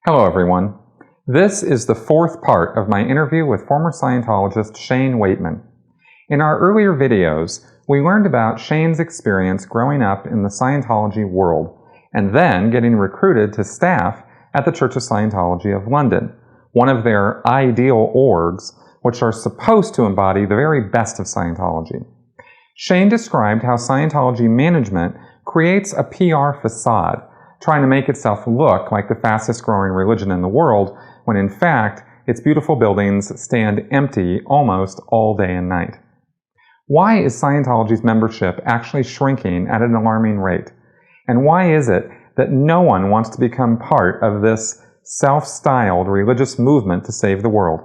Hello everyone. This is the fourth part of my interview with former Scientologist Shane Weightman. In our earlier videos, we learned about Shane's experience growing up in the Scientology world and then getting recruited to staff at the Church of Scientology of London, one of their ideal orgs, which are supposed to embody the very best of Scientology. Shane described how Scientology management creates a PR facade, trying to make itself look like the fastest growing religion in the world, when in fact, its beautiful buildings stand empty almost all day and night. Why is Scientology's membership actually shrinking at an alarming rate? And why is it that no one wants to become part of this self-styled religious movement to save the world?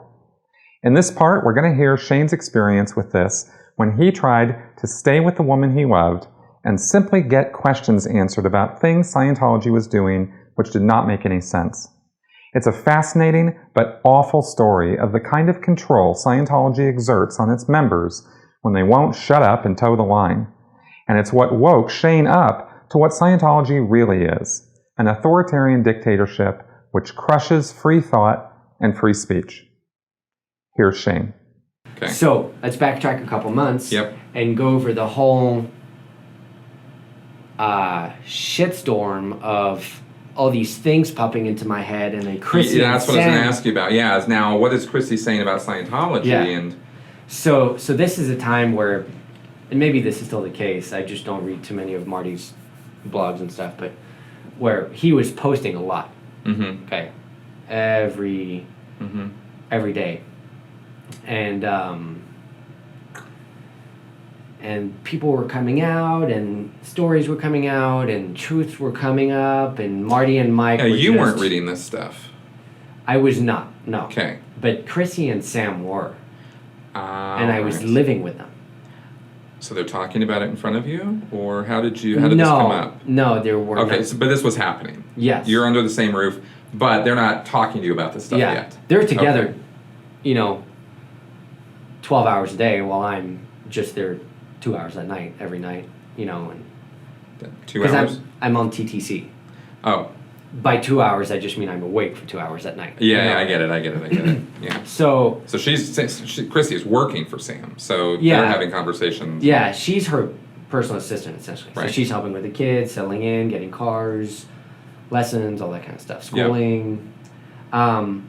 In this part, we're going to hear Shane's experience with this when he tried to stay with the woman he loved and simply get questions answered about things Scientology was doing which did not make any sense. It's a fascinating but awful story of the kind of control Scientology exerts on its members when they won't shut up and toe the line. And it's what woke Shane up to what Scientology really is, an authoritarian dictatorship which crushes free thought and free speech. Here's Shane. Okay. So let's backtrack a couple months and go over the whole shitstorm of all these things popping into my head, and then Chrissy. Yeah, that's what I was going to ask you about. Yeah, now what is Chrissy saying about Scientology? Yeah. And so this is a time where, and maybe this is still the case, I just don't read too many of Marty's blogs and stuff, but where he was posting a lot. Mm-hmm. Okay, every day, and people were coming out, and stories were coming out, and truths were coming up, and Marty and Mike were you weren't reading this stuff. I was not, no. Okay. But Chrissy and Sam were. And I was right. living with them. So they're talking about it in front of you? Or how did this come up? No, there were Okay, not. but this was happening. Yes. You're under the same roof, but they're not talking to you about this stuff yet. They're together, 12 hours a day while I'm just there 2 hours at night, every night, and 2 hours? I'm on TTC. Oh. By 2 hours, I just mean I'm awake for 2 hours at night. Yeah, I get it. Yeah. So Chrissy is working for Sam, so yeah, they're having conversations. Yeah, she's her personal assistant, essentially. Right. So she's helping with the kids, settling in, getting cars, lessons, all that kind of stuff, schooling. Yep.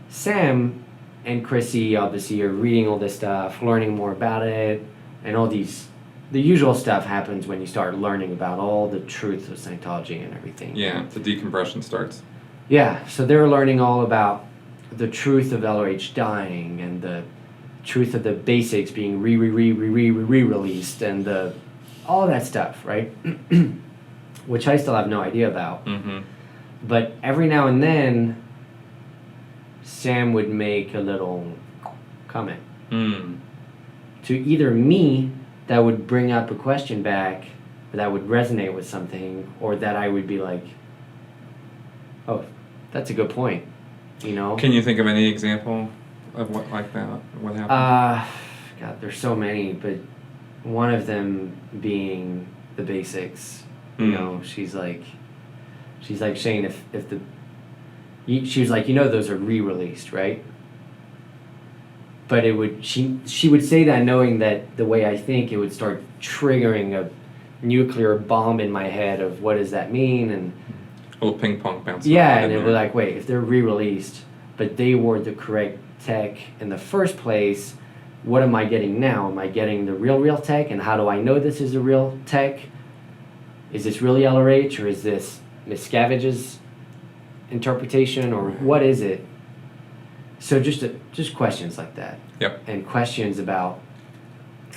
Sam and Chrissy obviously are reading all this stuff, learning more about it, and all these, the usual stuff happens when you start learning about all the truth of Scientology and everything. Yeah, the decompression starts. Yeah, so they're learning all about the truth of LRH dying and the truth of the basics being re-released and all that stuff, right? Which I still have no idea about. Mm-hmm. But every now and then, Sam would make a little comment to either me that would bring up a question back that would resonate with something, or that I would be like, oh, that's a good point, Can you think of any example of what like that? What happened? God, there's so many, but one of them being the basics. She's like, Shane, she was like, those are re-released, right? But she would say that knowing that the way I think, it would start triggering a nuclear bomb in my head of what does that mean, and a little ping pong bouncing. Yeah, and it was like, wait, if they're re-released, but they were the correct tech in the first place, what am I getting now? Am I getting the real tech? And how do I know this is the real tech? Is this really LRH, or is this Miscavige's interpretation, or what is it? So just questions like that. Yep. And questions about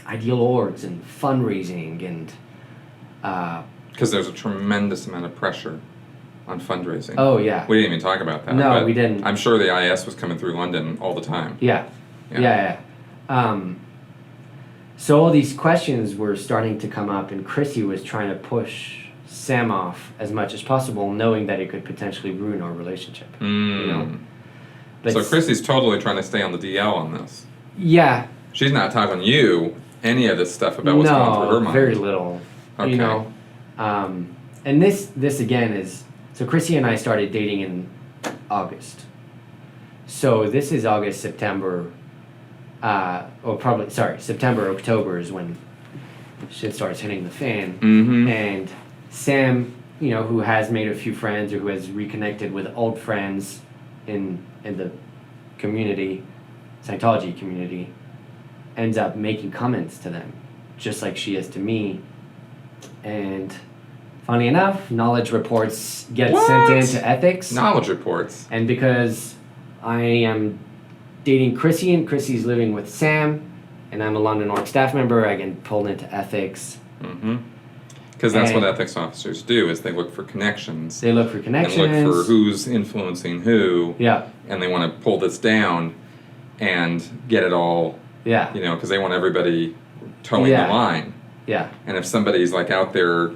ideal orgs and fundraising and because there's a tremendous amount of pressure on fundraising. Oh yeah. We didn't even talk about that. No, we didn't. I'm sure the IS was coming through London all the time. Yeah. So all these questions were starting to come up, and Chrissy was trying to push Sam off as much as possible, knowing that it could potentially ruin our relationship. But so Chrissy's totally trying to stay on the DL on this. Yeah. She's not telling you any of this stuff about what's going through her mind. Very little. Okay. And this again is So Chrissy and I started dating in August. So this is August, September, September, October is when shit starts hitting the fan. Mm-hmm. And Sam, who has made a few friends or who has reconnected with old friends in the community, Scientology community, ends up making comments to them, just like she is to me. And funny enough, knowledge reports get sent into ethics. Knowledge reports. And because I am dating Chrissy and Chrissy's living with Sam, and I'm a London Org staff member, I get pulled into ethics. Mm-hmm. Because that's what ethics officers do, is they look for connections. They look for connections. And look for who's influencing who. Yeah. And they want to pull this down and get it all, because they want everybody towing the line. Yeah. And if somebody's like out there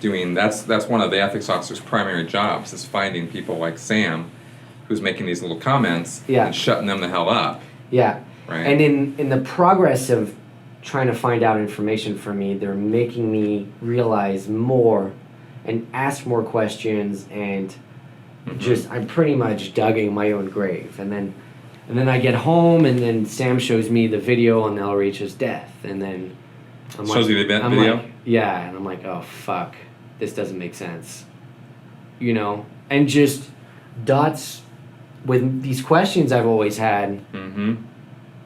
doing, that's one of the ethics officer's primary jobs, is finding people like Sam, who's making these little comments and shutting them the hell up. Yeah. Right. And in the progress of trying to find out information for me, they're making me realize more and ask more questions, and I'm pretty much digging my own grave. And then I get home, and then Sam shows me the video on LRH's death, and then shows you the video? And I'm like, oh fuck, this doesn't make sense. And just dots with these questions I've always had.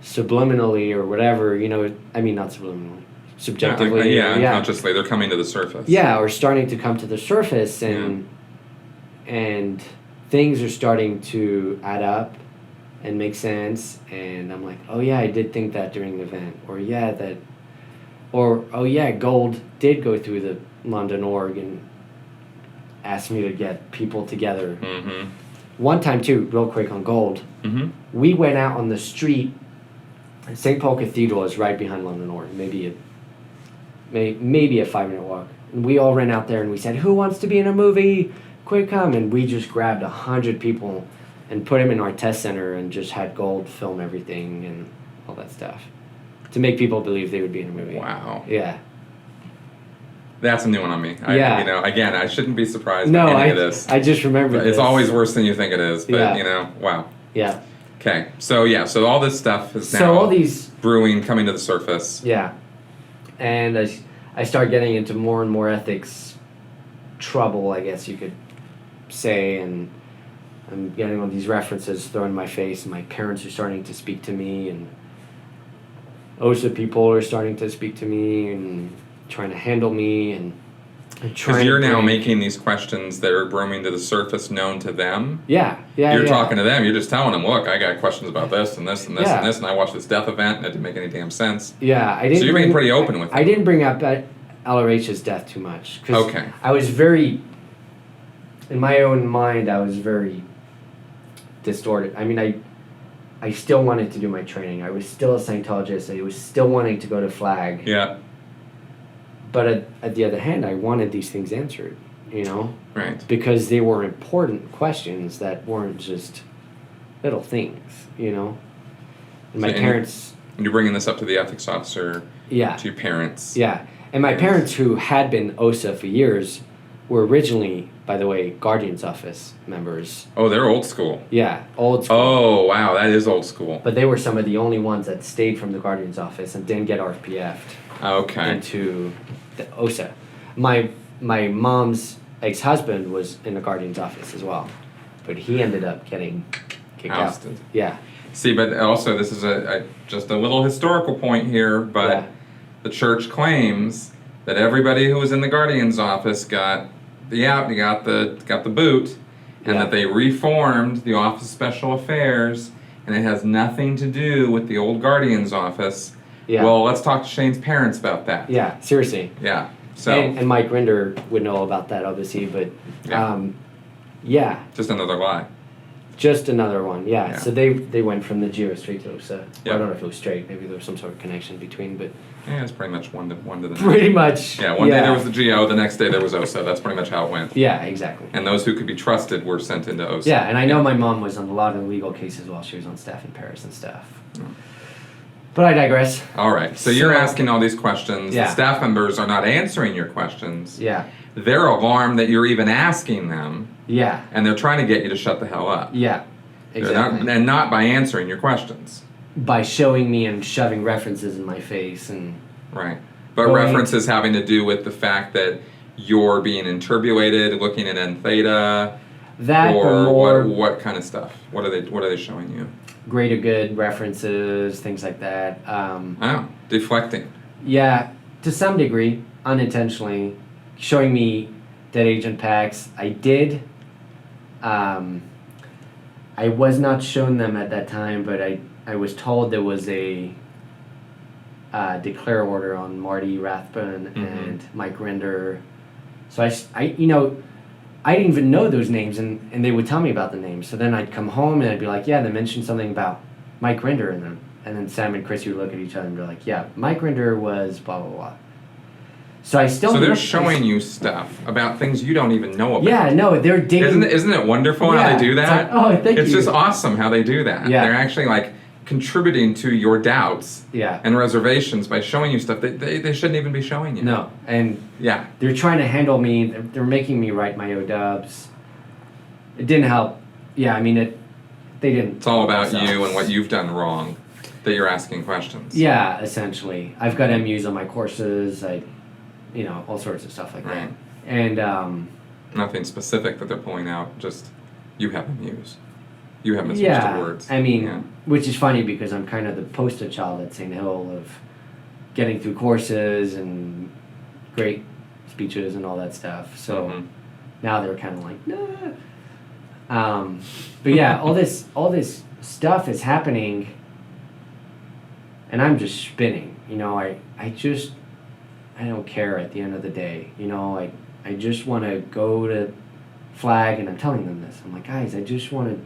Subliminally or whatever, not subliminally, subjectively. Unconsciously, they're coming to the surface. Yeah, or starting to come to the surface, and things are starting to add up and make sense, and I'm like, oh yeah, I did think that during the event, Gold did go through the London Org and asked me to get people together. One time too, real quick on Gold, we went out on the street. St. Paul Cathedral is right behind London Org, maybe a 5-minute walk. And we all ran out there and we said, who wants to be in a movie? Quick come. And we just grabbed 100 people and put them in our test center and just had Gold film everything and all that stuff to make people believe they would be in a movie. Wow. Yeah. That's a new one on me. Again, I shouldn't be surprised by any of this. I just remembered It's always worse than you think it is, but wow. Yeah. Okay, so all this stuff is now all these brewing, coming to the surface. Yeah, and I start getting into more and more ethics trouble, I guess you could say, and I'm getting all these references thrown in my face, and my parents are starting to speak to me, and OSA people are starting to speak to me, and trying to handle me, and because you're now making these questions that are brewing to the surface known to them. You're talking to them. You're just telling them, look, I got questions about this and this and this and this, and I watched this death event and it didn't make any damn sense. Yeah, I didn't. So you're being pretty open with it. I didn't bring up LRH's death too much. Okay. I was very, in my own mind, I was very distorted. I mean, I still wanted to do my training. I was still a Scientologist. I was still wanting to go to Flag. Yeah. But at the other hand, I wanted these things answered, Right. Because they were important questions that weren't just little things, And my parents... And you're bringing this up to the ethics officer, to your parents. Yeah. And my parents, who had been OSA for years, were originally, by the way, Guardian's Office members. Oh, they're old school. Yeah, old school. Oh, wow, that is old school. But they were some of the only ones that stayed from the Guardian's Office and didn't get RPF'd. Okay. Into the OSA. My mom's ex-husband was in the Guardian's Office as well, but he ended up getting kicked ousted. Out. Yeah. See, but also this is just a little historical point here, but the church claims that everybody who was in the Guardian's Office got the boot, and that they reformed the Office of Special Affairs, and it has nothing to do with the old Guardian's Office. Yeah. Well, let's talk to Shane's parents about that. Yeah, seriously. Yeah. So. And Mike Rinder would know about that, obviously, but just another lie. Just another one, yeah. So they went from the Geo straight to OSA. I don't know if it was straight. Maybe there was some sort of connection between, but... Yeah, it's pretty much one to the next. Pretty much. Yeah, one day there was the Geo, the next day there was OSA. That's pretty much how it went. Yeah, exactly. And those who could be trusted were sent into OSA. Yeah, and I know my mom was on a lot of legal cases while she was on staff in Paris and stuff. But I digress. All right. So you're asking all these questions. Yeah. The staff members are not answering your questions. Yeah. They're alarmed that you're even asking them. Yeah. And they're trying to get you to shut the hell up. Yeah. Exactly. And not by answering your questions. By showing me and shoving references in my face and... Right. But references having to do with the fact that you're being interrogated, looking at N theta, that or more what kind of stuff? What are they showing you? Greater good references, things like that. Deflecting. Yeah, to some degree, unintentionally, showing me dead agent packs. I did. I was not shown them at that time, but I was told there was a declare order on Marty Rathbun and Mike Render. So I didn't even know those names, and they would tell me about the names. So then I'd come home and I'd be like, yeah, they mentioned something about Mike Render in them. And then Sam and Chrissy would look at each other and be like, yeah, Mike Render was blah, blah, blah. So they're showing you stuff about things you don't even know about. Yeah, no, they're digging. Isn't it wonderful how they do that? It's like, thank you. It's just awesome how they do that. Yeah. They're actually like contributing to your doubts and reservations by showing you stuff that they shouldn't even be showing you. No, and they're trying to handle me. They're making me write my ODubs. It didn't help. Yeah, I mean, they didn't. It's all about you and what you've done wrong that you're asking questions. Yeah, essentially. I've got MUs on my courses. All sorts of stuff like that. And nothing specific that they're pulling out. Just you have MUs. You have misunderstood words. I mean, which is funny because I'm kind of the poster child at St. Hill of getting through courses and great speeches and all that stuff. So now they're kind of like, nah. But yeah, all this stuff is happening, and I'm just spinning. I don't care at the end of the day. I just want to go to Flag, and I'm telling them this. I'm like, guys, I just want to.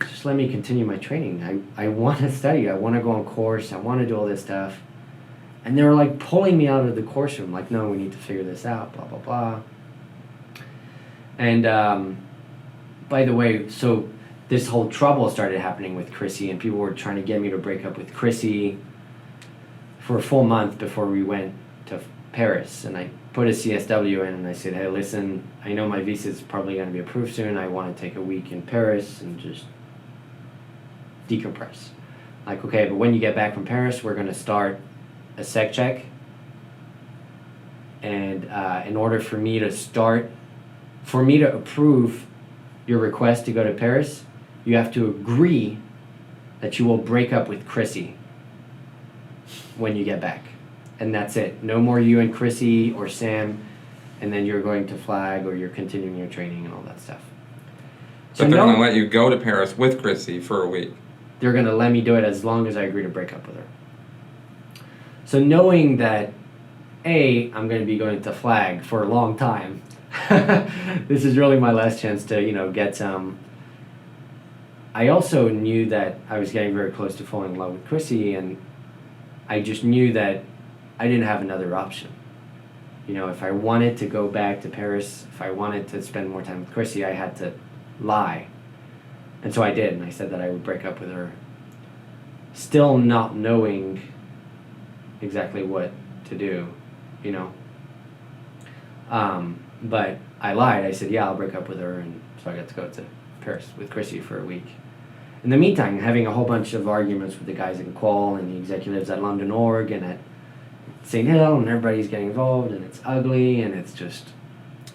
Just let me continue my training. I want to study. I want to go on course. I want to do all this stuff. And they were like pulling me out of the course room. Like, no, we need to figure this out, blah, blah, blah. And by the way, so this whole trouble started happening with Chrissy, and people were trying to get me to break up with Chrissy for a full month before we went to Paris. And I put a CSW in, and I said, hey, listen, I know my visa is probably going to be approved soon. I want to take a week in Paris and just decompress. Like, okay, but when you get back from Paris, we're going to start a sec check. And in order for me to approve your request to go to Paris, you have to agree that you will break up with Chrissy when you get back. And that's it. No more you and Chrissy or Sam, and then you're going to Flag or you're continuing your training and all that stuff. So they're going to let you go to Paris with Chrissy for a week. They're going to let me do it as long as I agree to break up with her. So knowing that, I'm going to be going to Flag for a long time. This is really my last chance to, get some. I also knew that I was getting very close to falling in love with Chrissy, and I just knew that I didn't have another option. If I wanted to go back to Paris, if I wanted to spend more time with Chrissy, I had to lie. And so I did, and I said that I would break up with her, still not knowing exactly what to do, But I lied. I said, yeah, I'll break up with her, and so I got to go to Paris with Chrissy for a week. In the meantime, having a whole bunch of arguments with the guys in Qual and the executives at London Org and at St. Hill, and everybody's getting involved, and it's ugly, and it's just...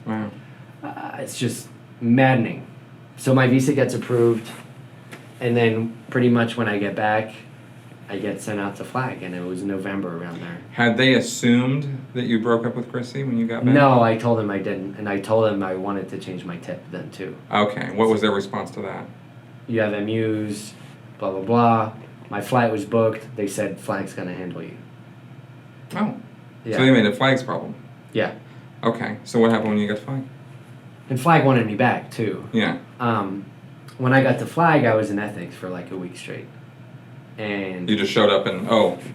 Wow. It's just maddening. So my visa gets approved, and then pretty much when I get back, I get sent out to Flag, and it was November around there. Had they assumed that you broke up with Chrissy when you got back? No, I told them I didn't, and I told them I wanted to change my tip then too. Okay, what was their response to that? You have MUs, blah, blah, blah. My flight was booked. They said Flag's going to handle you. Oh. Yeah. So they made it Flag's problem? Yeah. Okay, so what happened when you got to Flag? And Flag wanted me back too. Yeah. When I got to Flag, I was in ethics for like a week straight. And you just showed up and,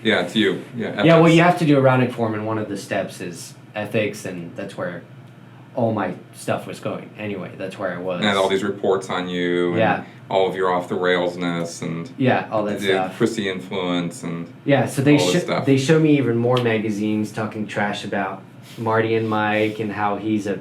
it's you. Yeah, ethics. Yeah, well, you have to do a rounding form, and one of the steps is ethics, and that's where all my stuff was going. Anyway, that's where I was. And all these reports on you. And yeah. all of your off the railsness and all that the stuff. Chrissy influence and So stuff. they show me even more magazines talking trash about Marty and Mike and how he's a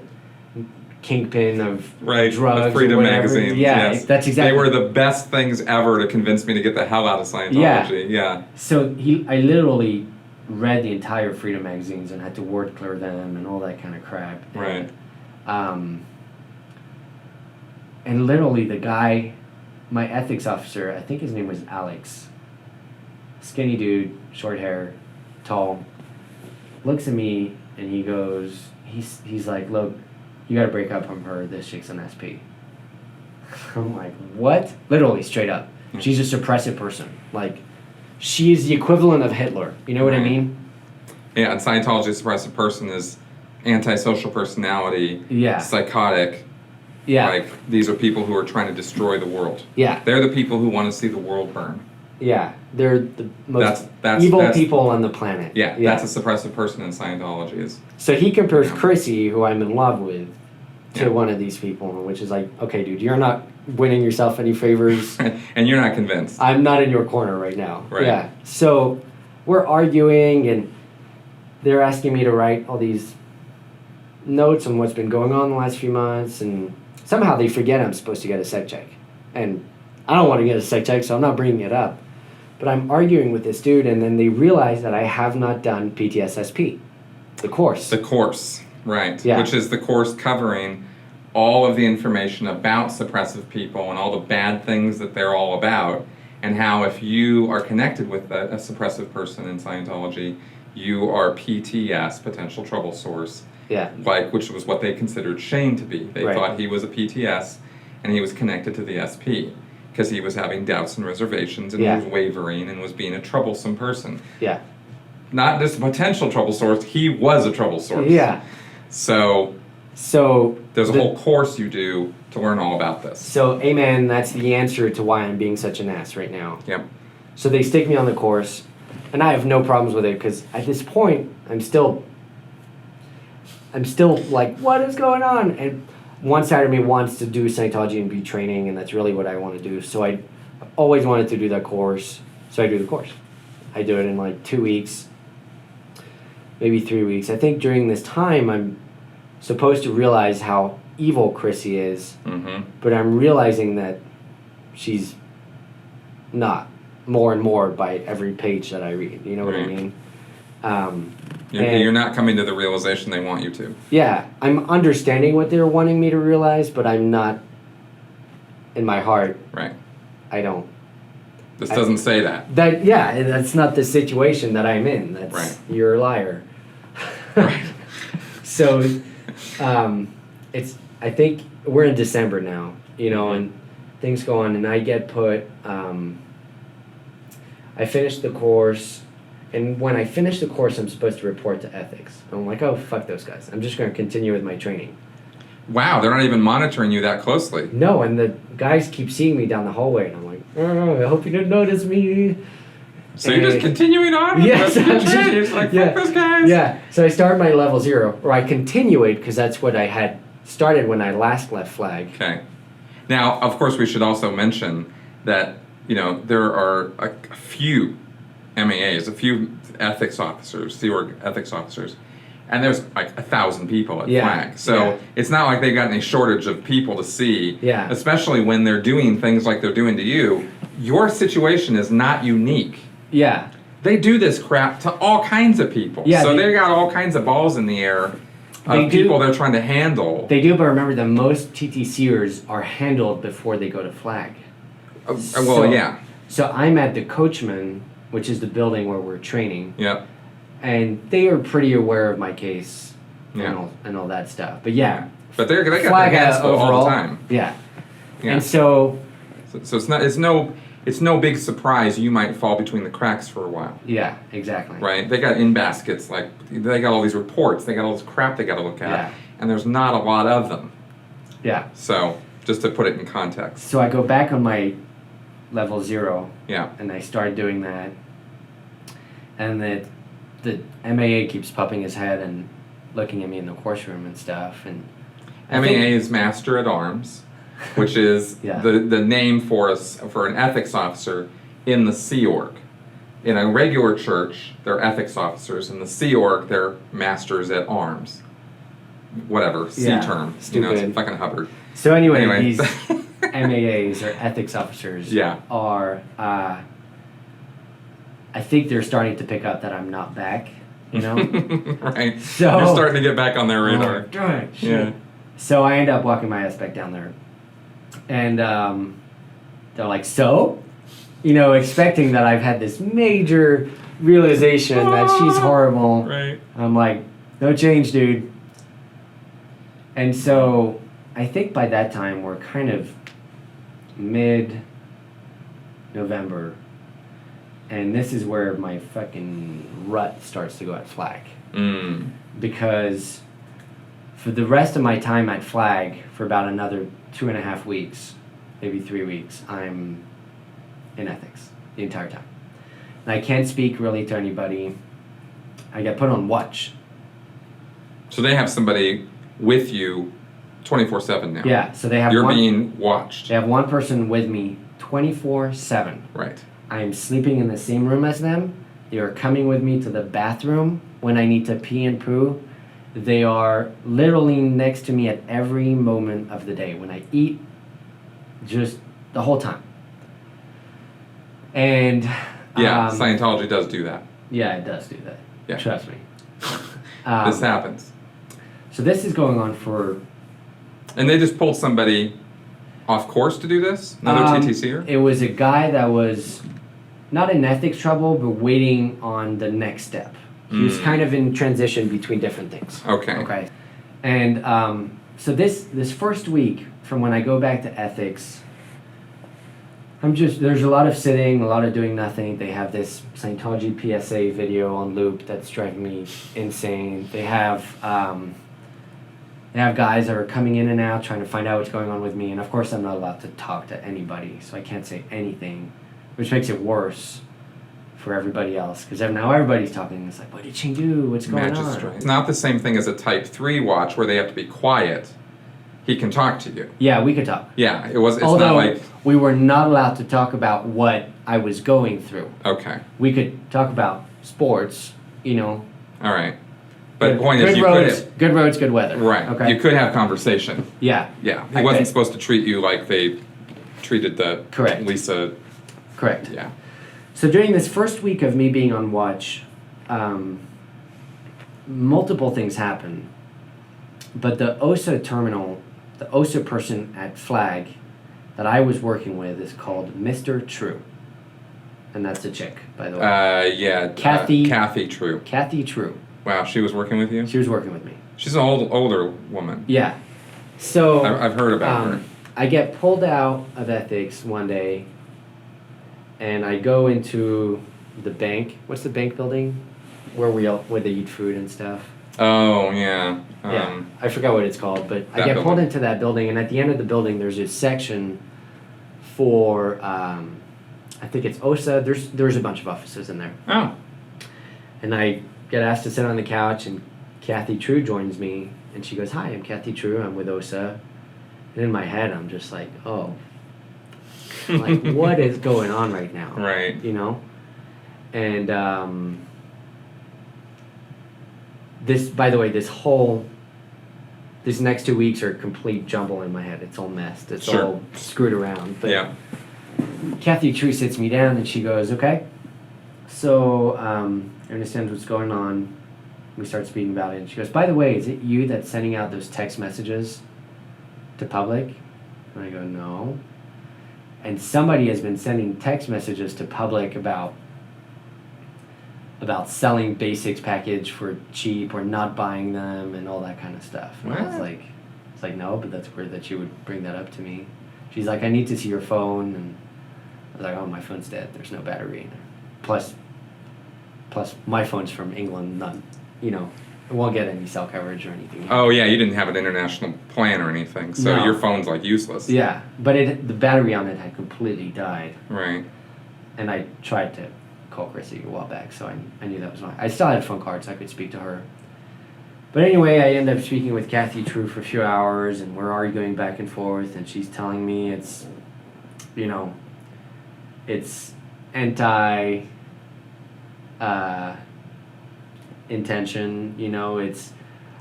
kingpin of drugs. The Freedom or whatever. magazine. Yeah, yes. that's exactly. They were the best things ever to convince me to get the hell out of Scientology. Yeah. So I literally read the entire Freedom magazines and had to word clear them and all that kind of crap. Right. And literally the guy, my ethics officer, I think his name was Alex, skinny dude, short hair, tall, looks at me and he goes, he's like, look, you gotta break up from her, this chick's an SP. I'm like, what? Literally, straight up. She's a suppressive person. Like, she is the equivalent of Hitler. You know what I mean? Yeah, and Scientology, suppressive person is antisocial personality, psychotic. Yeah. Like, these are people who are trying to destroy the world. Yeah. They're the people who want to see the world burn. Yeah. They're the most evil people on the planet. Yeah, that's a suppressive person in Scientology. So he compares Chrissy, who I'm in love with, to one of these people, which is like, okay, dude, you're not winning yourself any favors. And you're not convinced. I'm not in your corner right now. Right. Yeah. So we're arguing, and they're asking me to write all these notes on what's been going on the last few months, and somehow they forget I'm supposed to get a psych check. And I don't want to get a psych check, so I'm not bringing it up. But I'm arguing with this dude, and then they realize that I have not done PTSSP, the course. The course, right. Yeah. Which is the course covering all of the information about suppressive people and all the bad things that they're all about, and how if you are connected with a suppressive person in Scientology, you are PTS, potential trouble source. Yeah. Which was what they considered Shane to be. They thought he was a PTS, and he was connected to the SP. Because he was having doubts and reservations, and he was wavering, and was being a troublesome person. Yeah. Not just a potential trouble source, he was a trouble source. Yeah. So there's a whole course you do to learn all about this. So, amen, that's the answer to why I'm being such an ass right now. Yep. So they stick me on the course, and I have no problems with it, because at this point, I'm still like, what is going on? And one side of me wants to do Scientology and be training, and that's really what I want to do. So I always wanted to do that course, so I do the course. I do it in like 2 weeks, maybe 3 weeks. I think during this time I'm supposed to realize how evil Chrissy is, but I'm realizing that she's not, more and more by every page that I read. You know what I mean? You're not coming to the realization they want you to. Yeah, I'm understanding what they're wanting me to realize, but I'm not, in my heart. Right. I don't. This doesn't say that. That's not the situation that I'm in. That's you're a liar. Right. So, I think we're in December now, and things go on, and I get put. I finished the course. And when I finish the course, I'm supposed to report to ethics. I'm like, oh, fuck those guys. I'm just going to continue with my training. Wow, they're not even monitoring you that closely. No, and the guys keep seeing me down the hallway, and I'm like, oh, I hope you didn't notice me. So you're just continuing on? Yes. It's like, fuck those guys. Yeah, so I start my level 0, or I continue it, because that's what I had started when I last left Flag. Okay. Now, of course, we should also mention that, there are a few MAAs, a few ethics officers, Sea Org ethics officers, and there's like 1,000 people at Flag. So it's not like they've got any shortage of people to see, especially when they're doing things like they're doing to you. Your situation is not unique. Yeah. They do this crap to all kinds of people. Yeah, so they got all kinds of balls in the air of people they're trying to handle. They do, but remember that most TTCers are handled before they go to Flag. So I'm at the Coachman, which is the building where we're training. Yep. And they are pretty aware of my case and all that stuff. But But they got their hands full all the time. Yeah. And so it's no big surprise you might fall between the cracks for a while. Yeah, exactly. Right? They got in baskets, like they got all these reports, they got all this crap they gotta look at. And there's not a lot of them. Yeah. So just to put it in context. So I go back on my level 0. Yeah. And I start doing that. And the MAA keeps popping his head and looking at me in the course room and stuff. And MAA is Master at Arms. which is Yeah. the name for an ethics officer in the Sea Org. In a regular church, they're ethics officers. In the Sea Org, they're masters at arms. Whatever, sea term. Stupid. It's fucking Hubbard. So anyway. These MAAs, or ethics officers, are, I think they're starting to pick up that I'm not back, you know? Right. So, you're starting to get back on their radar. Darn, shit. So I end up walking my ass back down there. And they're like, so? You know, expecting that I've had this major realization that she's horrible. Right. I'm like, no change, dude. And so I think by that time we're kind of mid-November, and this is where my fucking rut starts to go at Flag. Because for the rest of my time at Flag, for about another 2.5 weeks, maybe 3 weeks, I'm in ethics the entire time. And I can't speak really to anybody. I get put on watch. So they have somebody with you 24/7 now. Yeah, so they have You're being watched. They have one person with me 24/7. Right. I am sleeping in the same room as them. They are coming with me to the bathroom when I need to pee and poo. They are literally next to me at every moment of the day. When I eat, just the whole time. And Scientology does do that. Yeah, it does do that. Yeah. Trust me. This happens. So this is going on for... And they just pulled somebody off course to do this? Another TTCer? It was a guy that was not in ethics trouble, but waiting on the next step. He was kind of in transition between different things. Okay. And so this first week, from when I go back to ethics, there's a lot of sitting, a lot of doing nothing. They have this Scientology PSA video on loop that's driving me insane. They have guys that are coming in and out trying to find out what's going on with me, and of course I'm not allowed to talk to anybody, so I can't say anything, which makes it worse for everybody else, because now everybody's talking. It's like, what did she do? What's going on? It's not the same thing as a Type 3 watch where they have to be quiet. He can talk to you. Yeah, we could talk. Yeah, it's Although, not like... we were not allowed to talk about what I was going through. Okay. We could talk about sports, you know. All right. But the point is, you could have... Good roads, good weather. Right. Okay. You could have conversation. Yeah. Yeah. He wasn't supposed to treat you like they treated the... Correct. Lisa... Correct. Yeah. So during this first week of me being on watch, multiple things happen. But the OSA terminal, the OSA person at Flag that I was working with is called Mr. True. And that's a chick, by the way. Kathy True. Kathy True. Wow, she was working with you? She was working with me. She's an older woman. Yeah. So... I've heard about her. I get pulled out of ethics one day, and I go into the bank. What's the bank building? Where they eat food and stuff. Oh, yeah. Yeah, I forgot what it's called, but I get pulled into that building, and at the end of the building, there's a section for, I think it's OSA. There's a bunch of offices in there. Oh. And I get asked to sit on the couch, and Kathy True joins me, and she goes, "Hi, I'm Kathy True. I'm with OSA." And in my head, I'm just like, oh, like, what is going on right now? Right. You know? And this, by the way, these next 2 weeks are a complete jumble in my head. It's all messed. It's all screwed around. But yeah. Kathy True sits me down, and she goes, "Okay, so I understand what's going on." We start speaking about it, and she goes, "By the way, is it you that's sending out those text messages to public?" And I go, "No." And somebody has been sending text messages to public about selling basics package for cheap or not buying them and all that kind of stuff. And I was like, "No, but that's weird that you would bring that up to me." She's like, "I need to see your phone." And I was like, "Oh, my phone's dead. There's no battery in it. Plus my phone's from England, not, you know, it won't get any cell coverage or anything." Oh, yeah, you didn't have an international plan or anything, so your phone's, like, useless. Yeah, but the battery on it had completely died. Right. And I tried to call Chrissy a while back, so I knew that was fine. I still had a phone card, so I could speak to her. But anyway, I end up speaking with Kathy True for a few hours, and we're arguing back and forth, and she's telling me it's, you know, it's anti intention, you know, it's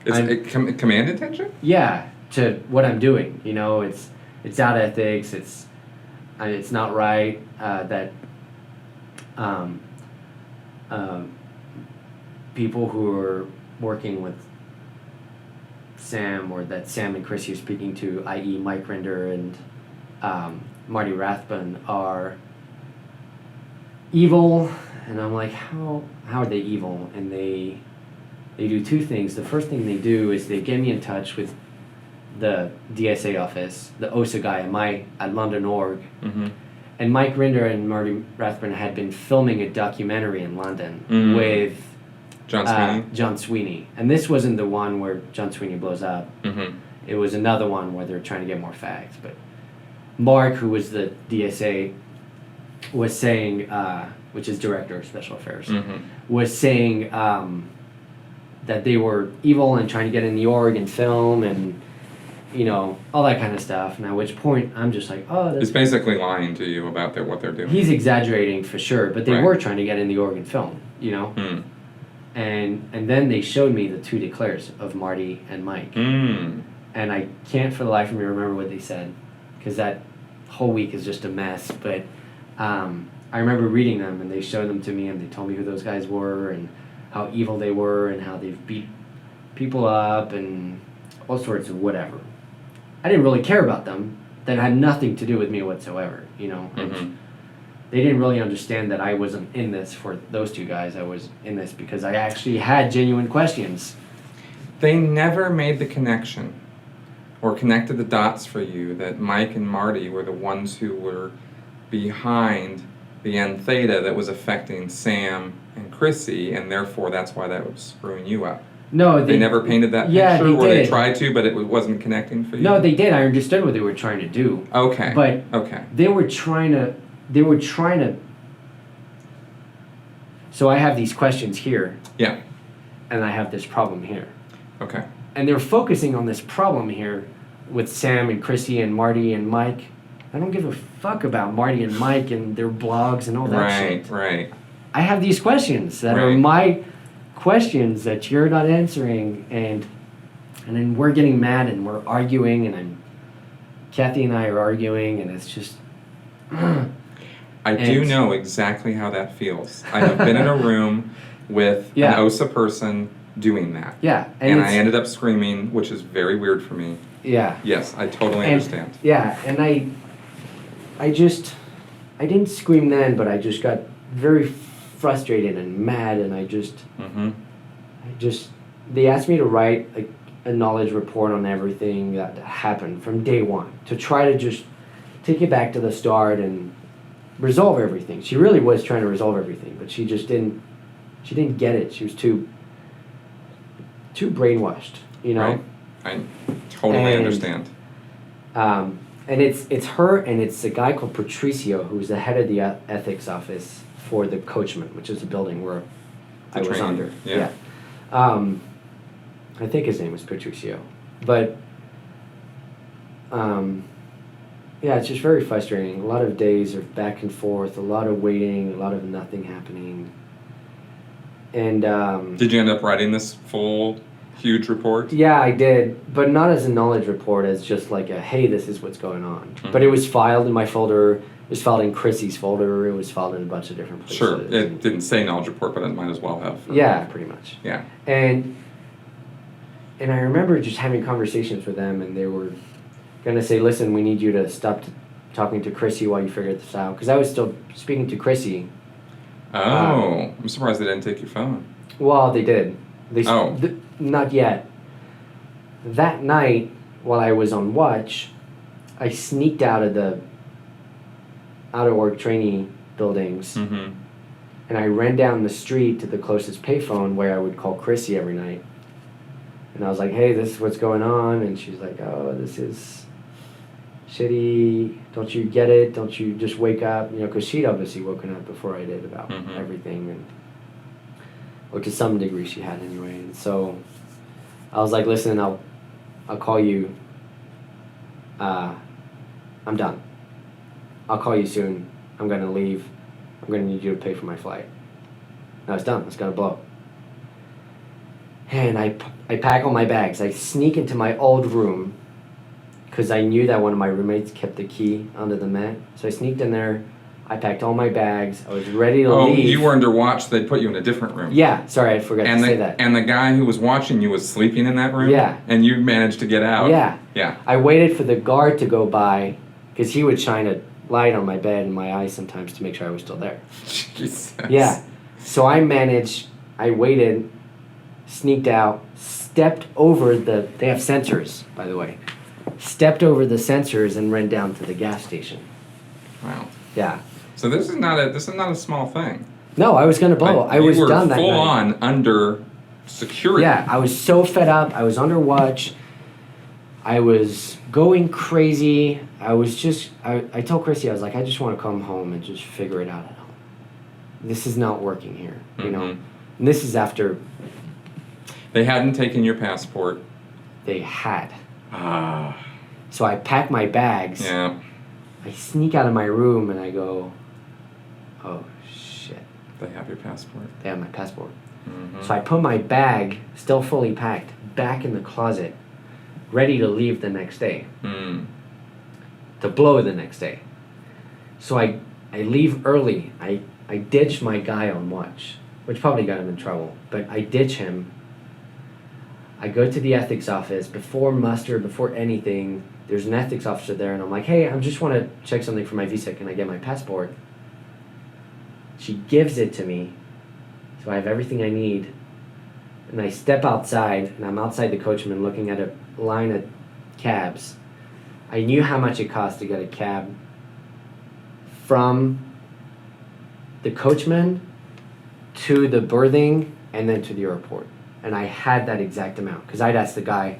command intention? Yeah, to what I'm doing, you know, it's out ethics, it's not right that people who are working with Sam, or that Sam and Chrissy are speaking to, i.e. Mike Rinder and Marty Rathbun, are evil. And I'm like, how are they evil? And they do two things. The first thing they do is they get me in touch with the DSA office, the OSA guy at London Org. Mm-hmm. And Mike Rinder and Marty Rathbun had been filming a documentary in London with John Sweeney. And this wasn't the one where John Sweeney blows up. Mm-hmm. It was another one where they're trying to get more facts. But Mark, who was the DSA, was saying, which is Director of Special Affairs, was saying that they were evil and trying to get in the org and film and, you know, all that kind of stuff. And at which point I'm just like, oh, that's... He's basically lying to you about what they're doing. He's exaggerating for sure, but they Right. were trying to get in the org and film, you know? Mm. And then they showed me the two declares of Marty and Mike. Mm. And I can't for the life of me remember what they said, because that whole week is just a mess. But I remember reading them, and they showed them to me, and they told me who those guys were and how evil they were and how they've beat people up and all sorts of whatever. I didn't really care about them. That had nothing to do with me whatsoever, you know. Mm-hmm. They didn't really understand that I wasn't in this for those two guys. I was in this because I actually had genuine questions. They never made the connection or connected the dots for you that Mike and Marty were the ones who were behind the N theta that was affecting Sam and Chrissy, and therefore that's why that was screwing you up. No, they never painted that yeah, picture, they or did. they tried to, but it wasn't connecting for you. No, they did. I understood what they were trying to do. Okay. But okay. They were trying to. So I have these questions here. Yeah. And I have this problem here. Okay. And they're focusing on this problem here with Sam and Chrissy and Marty and Mike. I don't give a fuck about Marty and Mike and their blogs and all that shit. Right. I have these questions that are my questions that you're not answering, and then we're getting mad and we're arguing, and Kathy and I are arguing, and it's just... I do know exactly how that feels. I have been in a room with an OSA person doing that. Yeah. And I ended up screaming, which is very weird for me. Yeah. Yes, I totally understand. Yeah, and I didn't scream then, but I just got very frustrated and mad, and they asked me to write a knowledge report on everything that happened from day one, to try to just take it back to the start and resolve everything. She really was trying to resolve everything, but she didn't get it. She was too brainwashed, you know? Right. I totally understand. And it's her, and it's a guy called Patricio, who's the head of the ethics office for the Coachman, which is a building where I was under. Yeah. I think his name was Patricio. But, it's just very frustrating. A lot of days are back and forth, a lot of waiting, a lot of nothing happening. And did you end up writing this full, huge report? Yeah, I did, but not as a knowledge report, as just like a, hey, this is what's going on. Mm-hmm. But it was filed in my folder, it was filed in Chrissy's folder, it was filed in a bunch of different places. Sure, it didn't say knowledge report, but it might as well have. Yeah, pretty much. Yeah. And I remember just having conversations with them, and they were going to say, listen, we need you to stop talking to Chrissy while you figure this out. Because I was still speaking to Chrissy. Oh, I'm surprised they didn't take your phone. Well, they did. Not yet. That night, while I was on watch, I sneaked out of the out-of-work trainee buildings, mm-hmm. and I ran down the street to the closest payphone where I would call Chrissy every night. And I was like, hey, this is what's going on. And she's like, oh, this is shitty. Don't you get it? Don't you just wake up? You know, because she'd obviously woken up before I did about everything. Or to some degree she had anyway. And so I was like, listen, I'll call you. I'm done. I'll call you soon. I'm going to leave. I'm going to need you to pay for my flight. And I was done. I was going to blow. And I pack all my bags. I sneak into my old room because I knew that one of my roommates kept the key under the mat. So I sneaked in there. I packed all my bags. I was ready to leave. Oh, you were under watch. They put you in a different room. Yeah. Sorry, I forgot to say that. And the guy who was watching you was sleeping in that room? Yeah. And you managed to get out? Yeah. Yeah. I waited for the guard to go by because he would shine a light on my bed and my eyes sometimes to make sure I was still there. Jesus. Yeah. So I waited, sneaked out, stepped over they have sensors, by the way. Stepped over the sensors and ran down to the gas station. Wow. Yeah. So this is not a small thing. No, I was going to blow. I was done that night. You were full on under security. Yeah, I was so fed up. I was under watch. I was going crazy. I told Chrissy, I was like, I just want to come home and just figure it out at home. This is not working here, you know? And this is after... They hadn't taken your passport. They had. Ah. So I pack my bags. Yeah. I sneak out of my room and I go, oh, shit. They have your passport. They have my passport. Mm-hmm. So I put my bag, still fully packed, back in the closet, ready to leave the next day. To blow the next day. So I leave early. I ditch my guy on watch, which probably got him in trouble. But I ditch him. I go to the ethics office. Before muster, before anything, there's an ethics officer there, and I'm like, hey, I just want to check something for my visa. Can I get my passport? She gives it to me, so I have everything I need. And I step outside, and I'm outside the coachman looking at a line of cabs. I knew how much it cost to get a cab from the coachman to the berthing and then to the airport. And I had that exact amount because I'd asked the guy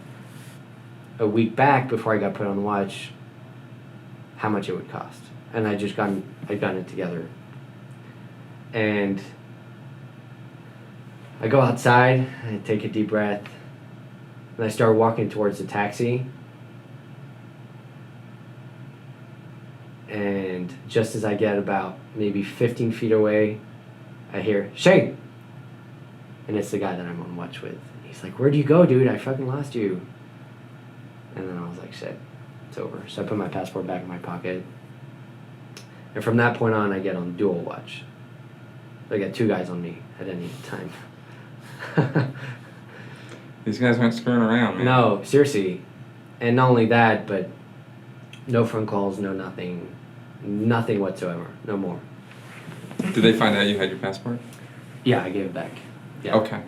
a week back before I got put on watch how much it would cost. And I'd gotten it together. And I go outside, I take a deep breath, and I start walking towards the taxi. And just as I get about maybe 15 feet away, I hear, Shane! And it's the guy that I'm on watch with. He's like, where'd you go, dude? I fucking lost you. And then I was like, shit, it's over. So I put my passport back in my pocket. And from that point on, I get on dual watch. So I got two guys on me at any time. These guys weren't screwing around, man. No, seriously. And not only that, but no phone calls, no nothing. Nothing whatsoever. No more. Did they find out you had your passport? Yeah, I gave it back. Yeah. Okay.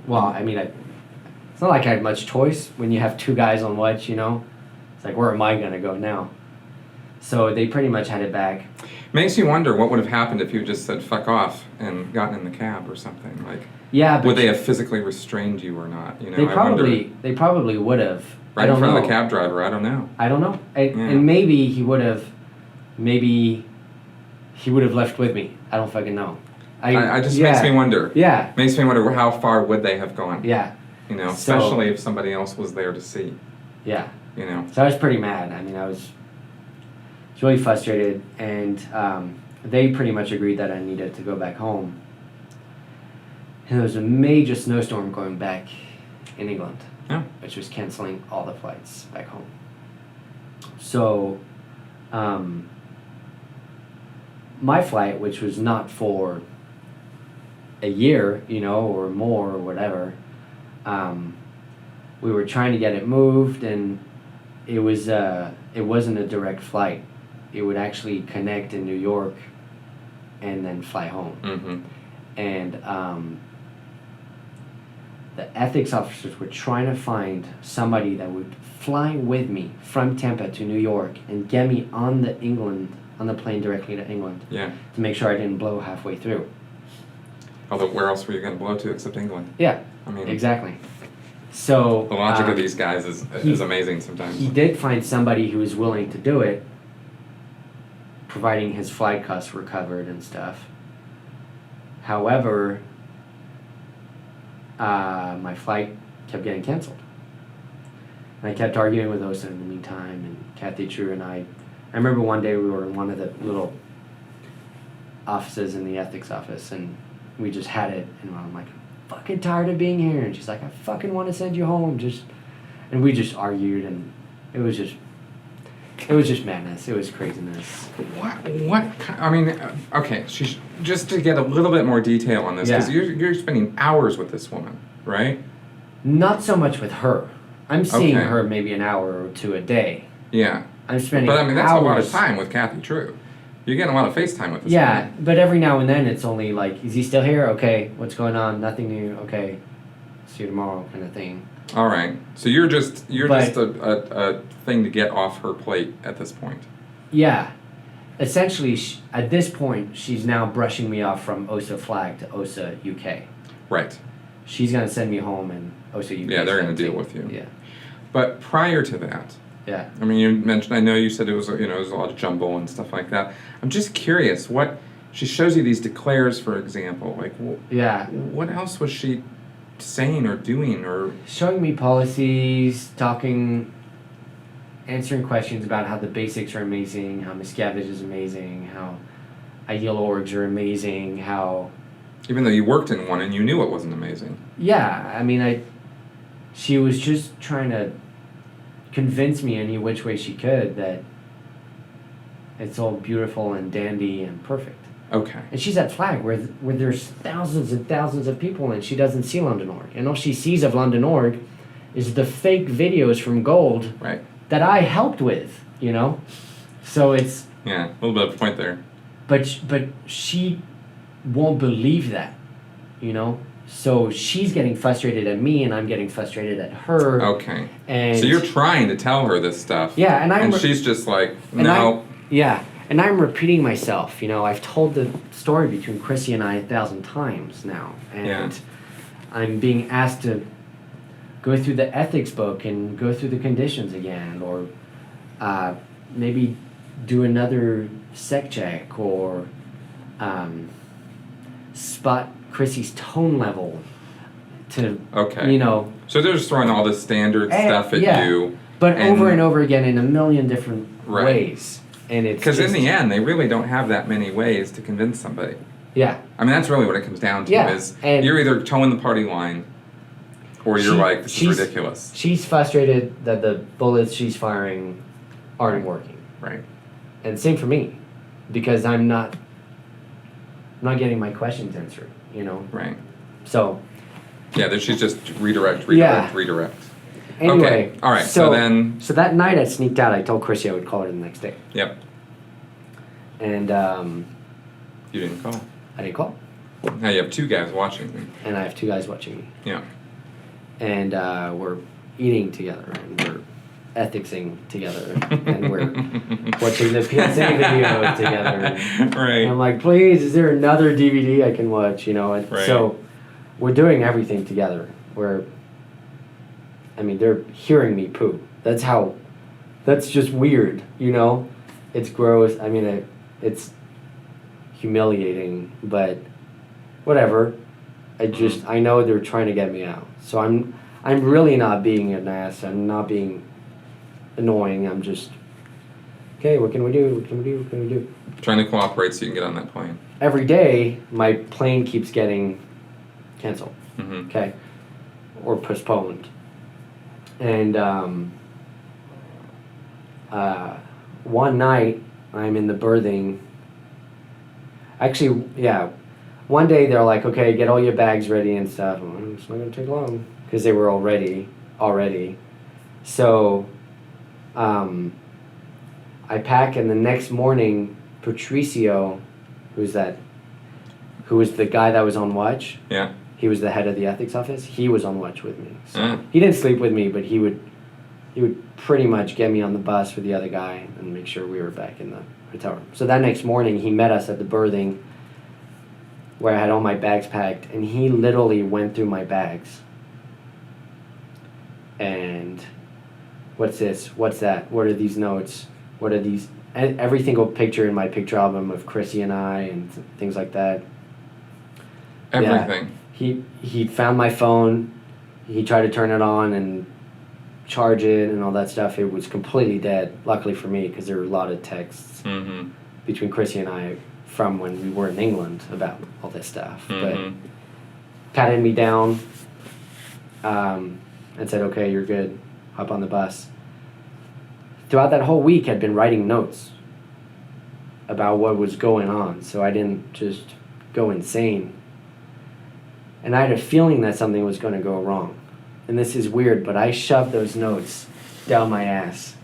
Well, I mean, it's not like I had much choice when you have two guys on watch, you know? It's like, where am I going to go now? So they pretty much had it back. Makes you wonder what would have happened if you just said fuck off and gotten in the cab or something. Like, yeah, but would they have physically restrained you or not? You know, they probably would have. Right in front of the cab driver. I don't know. And maybe he would have. Maybe he would have left with me. I don't fucking know. I just makes me wonder. Yeah. Makes me wonder how far would they have gone. Yeah. You know, especially if somebody else was there to see. Yeah. You know. So I was pretty mad. I mean, I was really frustrated, and they pretty much agreed that I needed to go back home. And there was a major snowstorm going back in England, which was canceling all the flights back home. So, my flight, which was not for a year, you know, or more, or whatever, we were trying to get it moved, and it wasn't a direct flight. It would actually connect in New York and then fly home. Mm-hmm. And the ethics officers were trying to find somebody that would fly with me from Tampa to New York and get me on the plane directly to England. Yeah. To make sure I didn't blow halfway through. Although, where else were you going to blow to except England? Yeah. I mean, exactly. So the logic of these guys is amazing sometimes. He did find somebody who was willing to do it, providing his flight costs were covered and stuff. However, my flight kept getting canceled. And I kept arguing with Osa in the meantime, and Kathy True and I remember one day we were in one of the little offices in the ethics office, and we just had it, and I'm like, I'm fucking tired of being here, and she's like, I fucking want to send you home, and we just argued, and it was just madness. It was craziness. I mean, okay, she's, just to get a little bit more detail on this, because you're spending hours with this woman, right? Not so much with her. I'm seeing her maybe an hour or two a day. Yeah. I'm spending But I mean, that's hours. a lot of time with Kathy True. You're getting a lot of FaceTime with this woman. But every now and then it's only like, is he still here? Okay, what's going on? Nothing new. Okay, see you tomorrow, kind of thing. All right. So you're just a thing to get off her plate at this point. Yeah. Essentially, at this point, she's now brushing me off from OSA flag to OSA UK. Right. She's going to send me home, and OSA UK. Yeah, they're going to deal with you. Yeah. But prior to that, yeah. I mean, you mentioned, I know you said it was, it was a lot of jumble and stuff like that. I'm just curious, she shows you these declares, for example. Like, what else was she saying or doing or... Showing me policies, answering questions about how the basics are amazing, how Miscavige is amazing, how ideal orgs are amazing, how... Even though you worked in one and you knew it wasn't amazing. Yeah, I mean, she was just trying to convince me any which way she could that it's all beautiful and dandy and perfect. Okay. And she's at Flag where there's thousands and thousands of people, and she doesn't see London Org. And all she sees of London Org is the fake videos from Gold that I helped with, So it's... Yeah, a little bit of a point there. But she won't believe that, So she's getting frustrated at me, and I'm getting frustrated at her. Okay. And so you're trying to tell her this stuff. Yeah, and she's just like, no. And I'm repeating myself. I've told the story between Chrissy and I 1,000 times now, and I'm being asked to go through the ethics book and go through the conditions again, or maybe do another sec check, or spot Chrissy's tone level to, So they're just throwing all this standard stuff at you. But over and over again in a million different ways. And it's because in the end, they really don't have that many ways to convince somebody. Yeah. I mean, that's really what it comes down to, is you're either towing the party line, or you're like, this is ridiculous. She's frustrated that the bullets she's firing aren't working. Right. And same for me, because I'm not getting my questions answered, Right. So. Yeah, she's just redirect. Anyway. Okay, all right, so then... So that night I sneaked out. I told Chrissy I would call her the next day. Yep. And, you didn't call. I didn't call. Now you have two guys watching me. And I have two guys watching me. Yeah. And we're eating together, and we're ethicsing together, and we're watching the PSA video together. Right. And I'm like, please, is there another DVD I can watch, And so we're doing everything together. They're hearing me poop. That's just weird, It's gross. It's humiliating, but whatever. I know they're trying to get me out. So I'm really not being an ass. I'm not being annoying. I'm just, okay, what can we do? What can we do? Trying to cooperate so you can get on that plane. Every day, my plane keeps getting canceled, okay? Or postponed. And one night, I'm in the berthing. Actually, one day they're like, okay, get all your bags ready and stuff. It's not going to take long, because they were all ready already. So I pack, and the next morning, Patricio, who was the guy that was on watch. Yeah. He was the head of the ethics office. He was on watch with me. So he didn't sleep with me, but he would pretty much get me on the bus with the other guy and make sure we were back in the hotel room. So that next morning, he met us at the berthing where I had all my bags packed, and he literally went through my bags. And what's this? What's that? What are these notes? What are these? And every single picture in my picture album of Chrissy and I and things like that. Everything. Yeah. He found my phone. He tried to turn it on, and charge it and all that stuff. It was completely dead, luckily for me, because there were a lot of texts between Chrissy and I from when we were in England about all this stuff. But patted me down and said, okay, you're good. Hop on the bus. Throughout that whole week, I'd been writing notes about what was going on, so I didn't just go insane. And I had a feeling that something was going to go wrong. And this is weird, but I shoved those notes down my ass.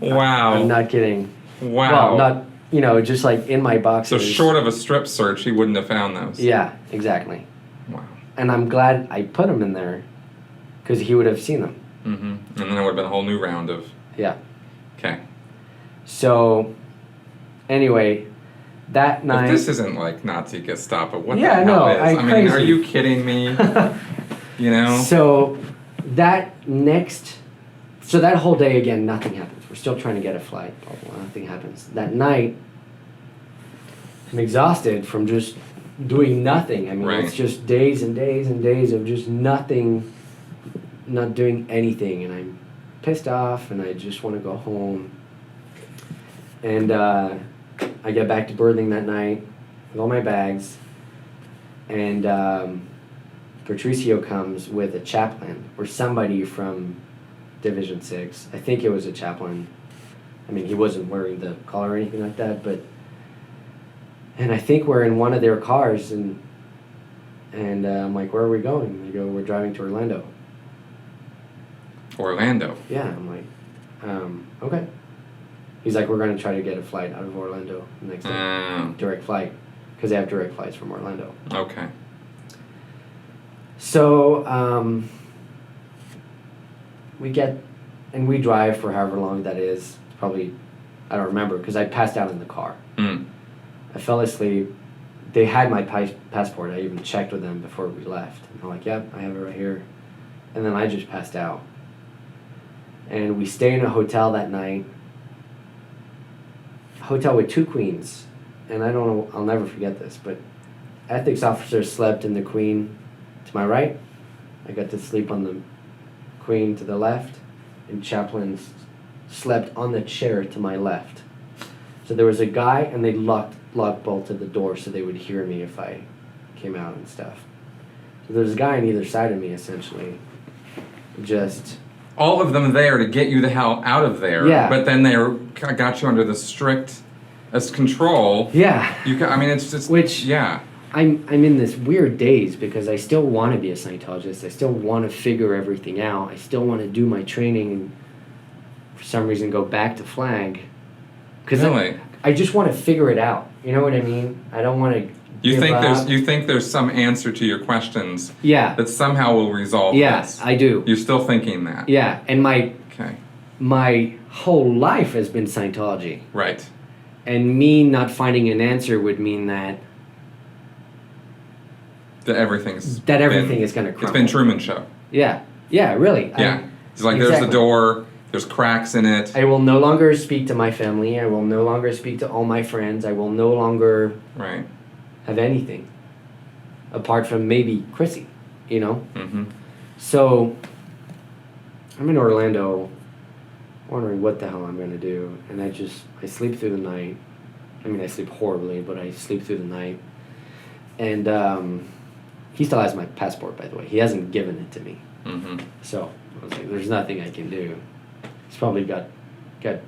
Wow. I'm not kidding. Wow. Well, not, you know, just like in my boxes. So short of a strip search, he wouldn't have found those. Yeah, exactly. Wow. And I'm glad I put them in there because he would have seen them. And then there would have been a whole new round of... Yeah. Okay. So, anyway, that night... If this isn't like Nazi Gestapo, what yeah, the hell no, is? I mean, crazy. are you kidding me? You know? So, that whole day, again, nothing happens. We're still trying to get a flight. Blah, blah, blah, nothing happens. That night, I'm exhausted from just doing nothing. I mean, Right. it's just days and days and days of just nothing, not doing anything. And I'm pissed off, and I just want to go home. And I get back to berthing that night with all my bags. And Patricio comes with a chaplain or somebody from Division 6. I think it was a chaplain. I mean, he wasn't wearing the collar or anything like that, but... And I think we're in one of their cars, and I'm like, where are we going? They go, we're driving to Orlando. Orlando. Yeah, I'm like, okay. He's like, we're going to try to get a flight out of Orlando the next day. Direct flight, because they have direct flights from Orlando. Okay. So, we drive for however long that is. Probably, I don't remember, because I passed out in the car. I fell asleep. They had my passport. I even checked with them before we left. And they're like, yep, I have it right here. And then I just passed out. And we stay in a hotel that night. A hotel with 2 queens. And I don't know, I'll never forget this, but ethics officer slept in the queen to my right. I got to sleep on the queen to the left. And chaplain slept on the chair to my left. So there was a guy, and they lock bolted the door so they would hear me if I came out and stuff. So there's a guy on either side of me, essentially. Just... All of them there to get you the hell out of there. Yeah. But then they got you under the strict control. Yeah. I mean, it's just... Which... Yeah. I'm in this weird daze because I still want to be a Scientologist. I still want to figure everything out. I still want to do my training and for some reason go back to flag. Because really? I just want to figure it out. You know what I mean? I don't want to. You think there's some answer to your questions? Yeah. That somehow will resolve this. Yeah, I do. You're still thinking that? Yeah, and my whole life has been Scientology. Right. And me not finding an answer would mean that everything is going to crumble. It's been Truman Show. Yeah. Yeah, really. Yeah. It's like there's the door. There's cracks in it. I will no longer speak to my family. I will no longer speak to all my friends. I will no longer have anything apart from maybe Chrissy, you know? Mm-hmm. So I'm in Orlando wondering what the hell I'm going to do. And I sleep through the night. I mean, I sleep horribly, but I sleep through the night. And he still has my passport, by the way. He hasn't given it to me. Mm-hmm. So I was like, there's nothing I can do. He's probably got it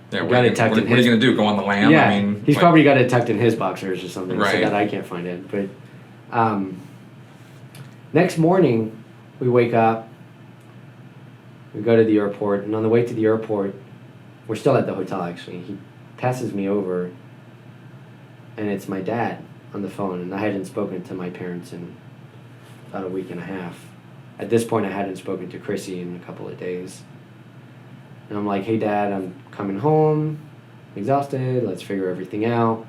tucked in his... What are you going to do, go on the lam? Yeah, I mean, he's probably got it tucked in his boxers or something so that I can't find it. But next morning, we wake up, we go to the airport, and on the way to the airport, we're still at the hotel actually, he passes me over, and it's my dad on the phone, and I hadn't spoken to my parents in about a week and a half. At this point, I hadn't spoken to Chrissy in a couple of days. And I'm like, hey, Dad, I'm coming home, I'm exhausted, let's figure everything out.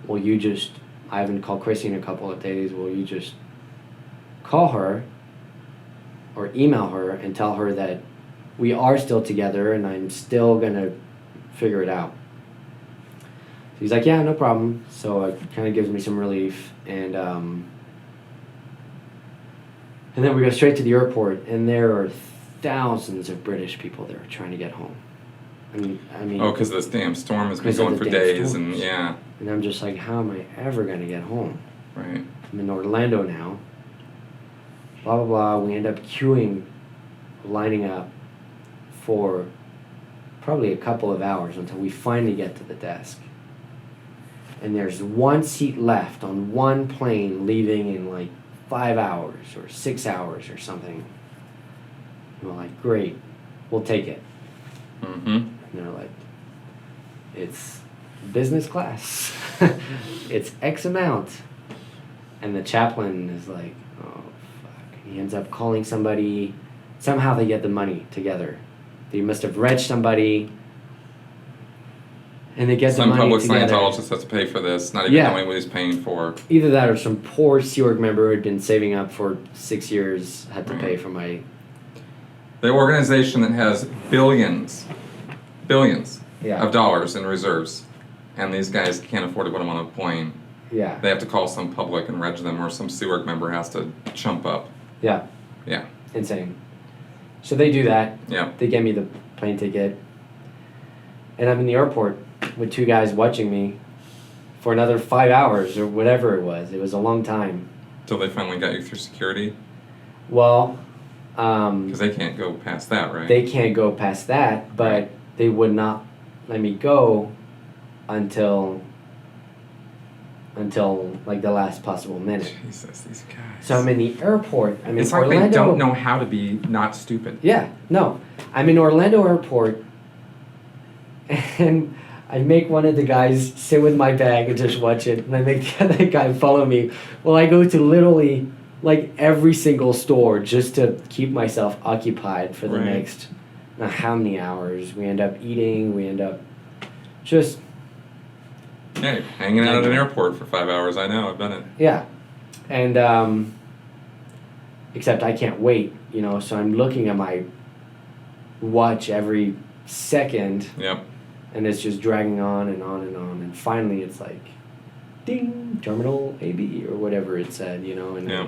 I haven't called Chrissy in a couple of days, will you just call her or email her and tell her that we are still together and I'm still going to figure it out. So he's like, yeah, no problem. So it kind of gives me some relief. And then we go straight to the airport, and there are thousands of British people there trying to get home. I mean. Oh, because this damn storm has been 'Cause of going the for damn days, storms. and yeah, And I'm just like, how am I ever going to get home? right. I'm in Orlando now. Blah, blah, blah. We end up queuing, lining up for probably a couple of hours until we finally get to the desk. And there's one seat left on one plane leaving in like 5 hours or 6 hours or something. And we're like, great, we'll take it. Mm-hmm. And they're like, it's business class. It's X amount. And the chaplain is like, oh, fuck. He ends up calling somebody. Somehow they get the money together. They must have read somebody. And they get Some the money public together. Scientologist has to pay for this, not even Yeah. knowing what he's paying for. Either that or some poor Sea Org member who had been saving up for 6 years had to Right. pay for my... The organization that has billions Yeah. of dollars in reserves, and these guys can't afford to put them on a plane. Yeah. They have to call some public and reg them, or some Sea Org member has to chump up. Yeah. Yeah. Insane. So they do that. Yeah. They get me the plane ticket. And I'm in the airport with two guys watching me for another 5 hours or whatever it was. It was a long time. Till they finally got you through security? Well, Because they can't go past that, right? they can't go past that, but they would not let me go until like the last possible minute. Jesus, these guys. So I'm in the airport. I'm It's in like Orlando. they don't know how to be not stupid. Yeah, no. I'm in Orlando Airport, and I make one of the guys sit with my bag and just watch it, and I make the other guy follow me. Well, I go to literally like every single store just to keep myself occupied for the Right. next, not how many hours. We end up eating, we end up just, Yeah, you're hanging out at an airport for 5 hours. I know, I've done it. yeah. And, except I can't wait, you know, so I'm looking at my watch every second. Yep. And it's just dragging on and on and on. And finally it's like, ding, terminal AB or whatever it said, you know. And Yeah.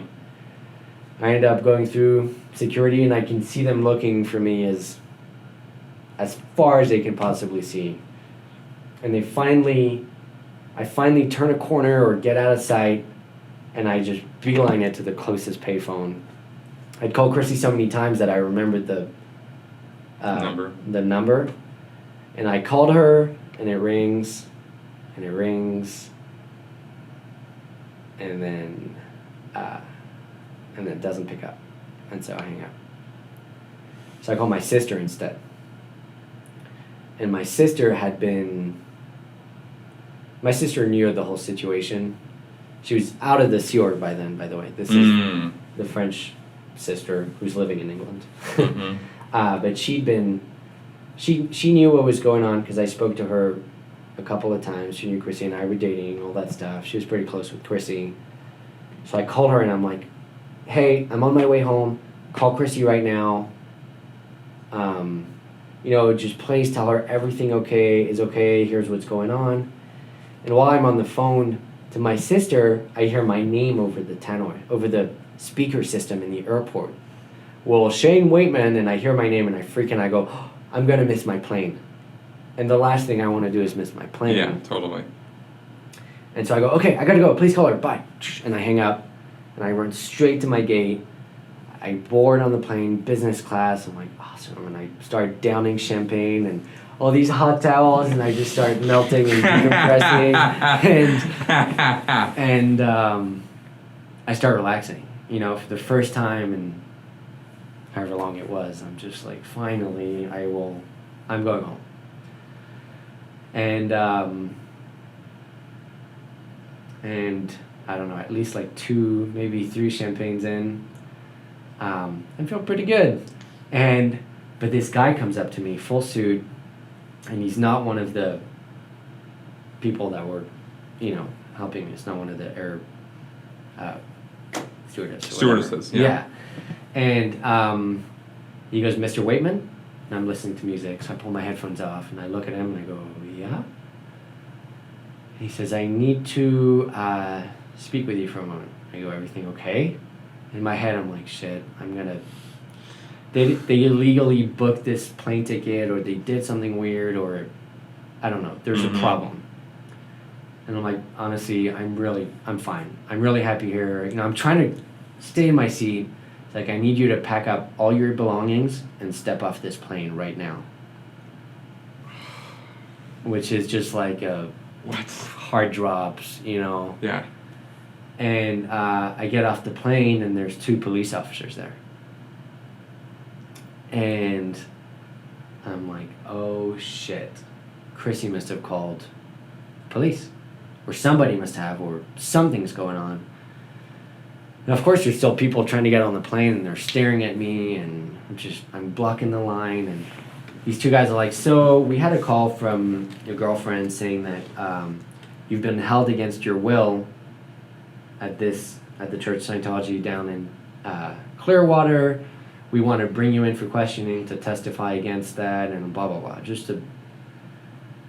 I end up going through security and I can see them looking for me as far as they can possibly see. And I finally turn a corner or get out of sight and I just beeline it to the closest payphone. I'd called Chrissy so many times that I remembered the number. And I called her, and it rings, and it rings, and then it doesn't pick up, and so I hang up. So I call my sister instead. And my sister knew of the whole situation. She was out of the Sea Org by then, by the way. This is the French sister who's living in England. Mm-hmm. But she knew what was going on because I spoke to her a couple of times. She knew Chrissy and I were dating, all that stuff. She was pretty close with Chrissy. So I called her and I'm like, hey, I'm on my way home. Call Chrissy right now. Just please tell her everything is okay. Here's what's going on. And while I'm on the phone to my sister, I hear my name over the speaker system in the airport. Well, Shane Weightman, and I hear my name and I go, oh, I'm going to miss my plane. And the last thing I want to do is miss my plane. Yeah, totally. And so I go, okay, I got to go. Please call her. Bye. And I hang up and I run straight to my gate. I board on the plane, business class. I'm like, awesome. And I start downing champagne and all these hot towels and I just start melting and decompressing. and I start relaxing, for the first time in however long it was. I'm just like, finally, I'm going home. And I don't know, at least like 2, maybe 3 champagnes in, I feel pretty good. But this guy comes up to me, full suit, and he's not one of the people that were, helping me. It's not one of the air stewardesses. Yeah. And he goes, Mr. Weightman? And I'm listening to music, so I pull my headphones off, and I look at him, and I go, yeah? He says, I need to speak with you for a moment. I go, everything okay? In my head, I'm like, shit, I'm gonna they illegally booked this plane ticket, or they did something weird, or I don't know. There's a problem. And I'm like, honestly, I'm fine. I'm really happy here. You know, I'm trying to stay in my seat. It's like, I need you to pack up all your belongings and step off this plane right now. Which is just like hard drops, you know. Yeah. And I get off the plane, and there's 2 police officers there. And I'm like, oh shit. Chrissy must have called police. Or somebody must have, or something's going on. And of course there's still people trying to get on the plane, and they're staring at me, and I'm blocking the line, and these 2 guys are like, so we had a call from your girlfriend saying that you've been held against your will at the Church Scientology down in Clearwater. We want to bring you in for questioning to testify against that, and blah blah blah.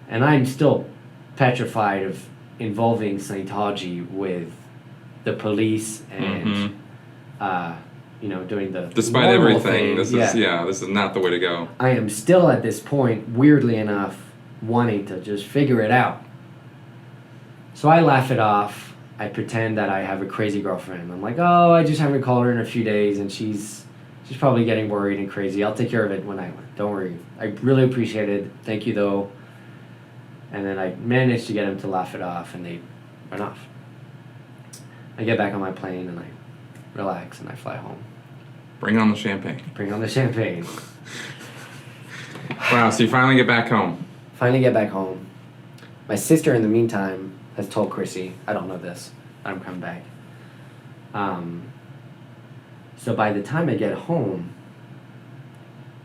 And I'm still petrified of involving Scientology with the police and you know, doing the despite normal everything. thing. This is not the way to go. I am still at this point, weirdly enough, wanting to just figure it out. So I laugh it off. I pretend that I have a crazy girlfriend. I'm like, oh, I just haven't called her in a few days, and she's probably getting worried and crazy. I'll take care of it when I want. Don't worry. I really appreciate it. Thank you, though. And then I managed to get him to laugh it off, and they went off. I get back on my plane, and I relax, and I fly home. Bring on the champagne. Bring on the champagne. Wow, so you finally get back home. Finally get back home. My sister, in the meantime, has told Chrissy, I don't know this, I'm coming back. So by the time I get home,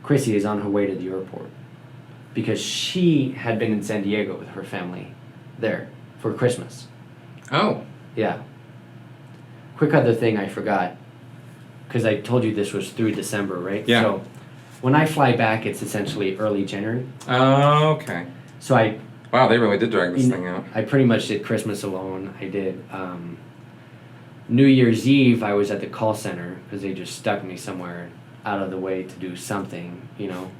Chrissy is on her way to the airport, because she had been in San Diego with her family there for Christmas. Oh. Yeah. Quick other thing I forgot, because I told you this was through December, right? Yeah. So when I fly back, it's essentially early January. Oh, okay. So Wow, they really did drag this thing out. I pretty much did Christmas alone. I did New Year's Eve, I was at the call center, because they just stuck me somewhere out of the way to do something, you know.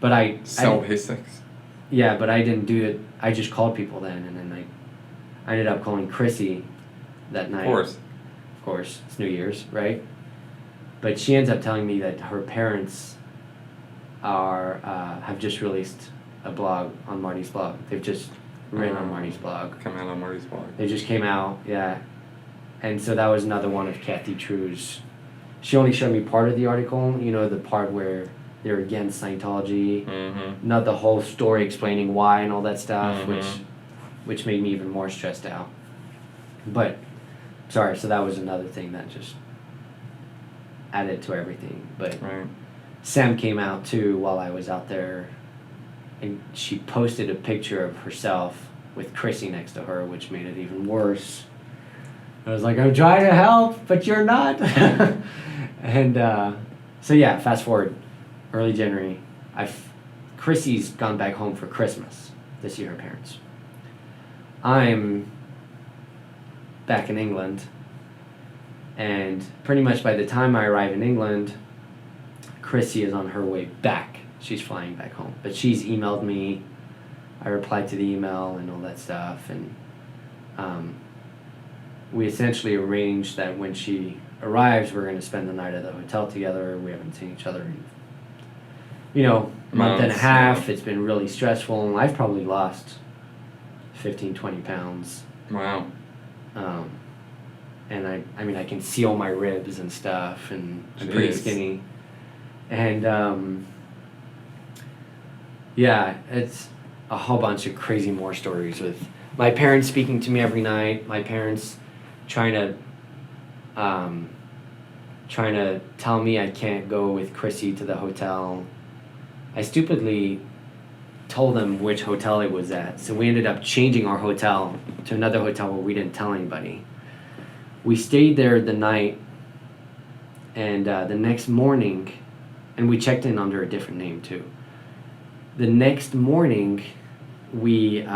But Sell basics. Yeah, but I didn't do it. I just called people then, and then I ended up calling Chrissy that night. Of course, it's New Year's, right? But she ends up telling me that her parents have just released a blog on Marty's blog. They've just written on Marty's blog. Come out on Marty's blog. They just came out, yeah. And so that was another one of Kathy True's. She only showed me part of the article, you know, the part where they're against Scientology, not the whole story explaining why and all that stuff, which made me even more stressed out. But, sorry, so that was another thing that just added to everything. But Sam came out too while I was out there, and she posted a picture of herself with Chrissy next to her, which made it even worse. I was like, I'm trying to help, but you're not. And so yeah, fast forward, early January, Chrissy's gone back home for Christmas to see her parents. I'm back in England, and pretty much by the time I arrive in England, Chrissy is on her way back. She's flying back home, but she's emailed me. I replied to the email and all that stuff, and we essentially arranged that when she arrives, we're going to spend the night at the hotel together. We haven't seen each other in, a month and a half. It's been really stressful, and I've probably lost 15, 20 pounds. Wow. And I can see all my ribs and stuff, and I'm pretty skinny. And, yeah, it's a whole bunch of crazy more stories with my parents speaking to me every night, my parents trying to tell me I can't go with Chrissy to the hotel. I stupidly told them which hotel it was at, so we ended up changing our hotel to another hotel where we didn't tell anybody. We stayed there the night, and the next morning, and we checked in under a different name too. The next morning, we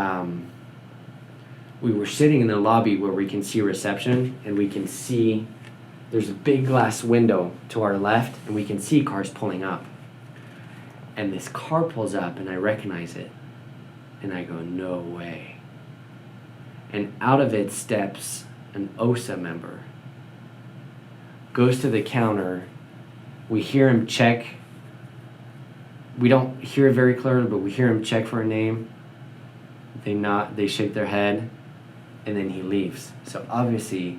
were sitting in the lobby where we can see reception, and we can see there's a big glass window to our left, and we can see cars pulling up. And this car pulls up, and I recognize it. And I go, no way. And out of it steps an OSA member. Goes to the counter. We hear him check. We don't hear it very clearly, but we hear him check for a name. They nod, they shake their head, and then he leaves. So obviously,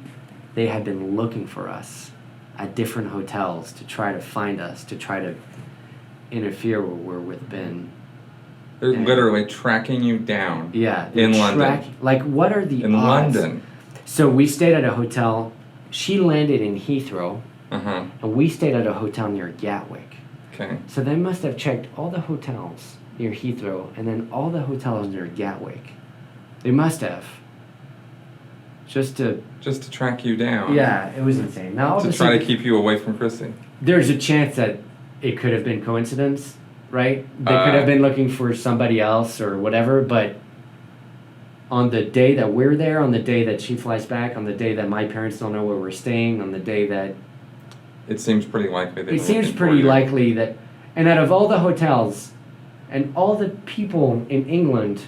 they had been looking for us at different hotels to try to find us, to try to interfere where we've been. They're literally tracking you down. Yeah. In London. Like, what are the odds? In London. So we stayed at a hotel. She landed in Heathrow, and we stayed at a hotel near Gatwick. Okay. So they must have checked all the hotels near Heathrow and then all the hotels near Gatwick. They must have. Just to track you down. Yeah, it was insane. Now to try to keep you away from Chrissy. There's a chance that it could have been coincidence, right? They could have been looking for somebody else or whatever, but on the day that we're there, on the day that she flies back, on the day that my parents don't know where we're staying, on the day that... It seems pretty likely It seems pretty likely that... And out of all the hotels and all the people in England,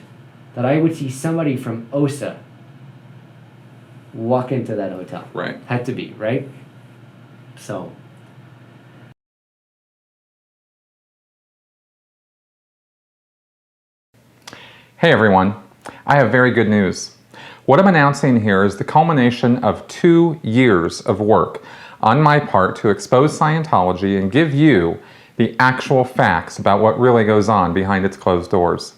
that I would see somebody from OSA walk into that hotel. Right. Had to be, right? So... Hey everyone, I have very good news. What I'm announcing here is the culmination of 2 years of work on my part to expose Scientology and give you the actual facts about what really goes on behind its closed doors.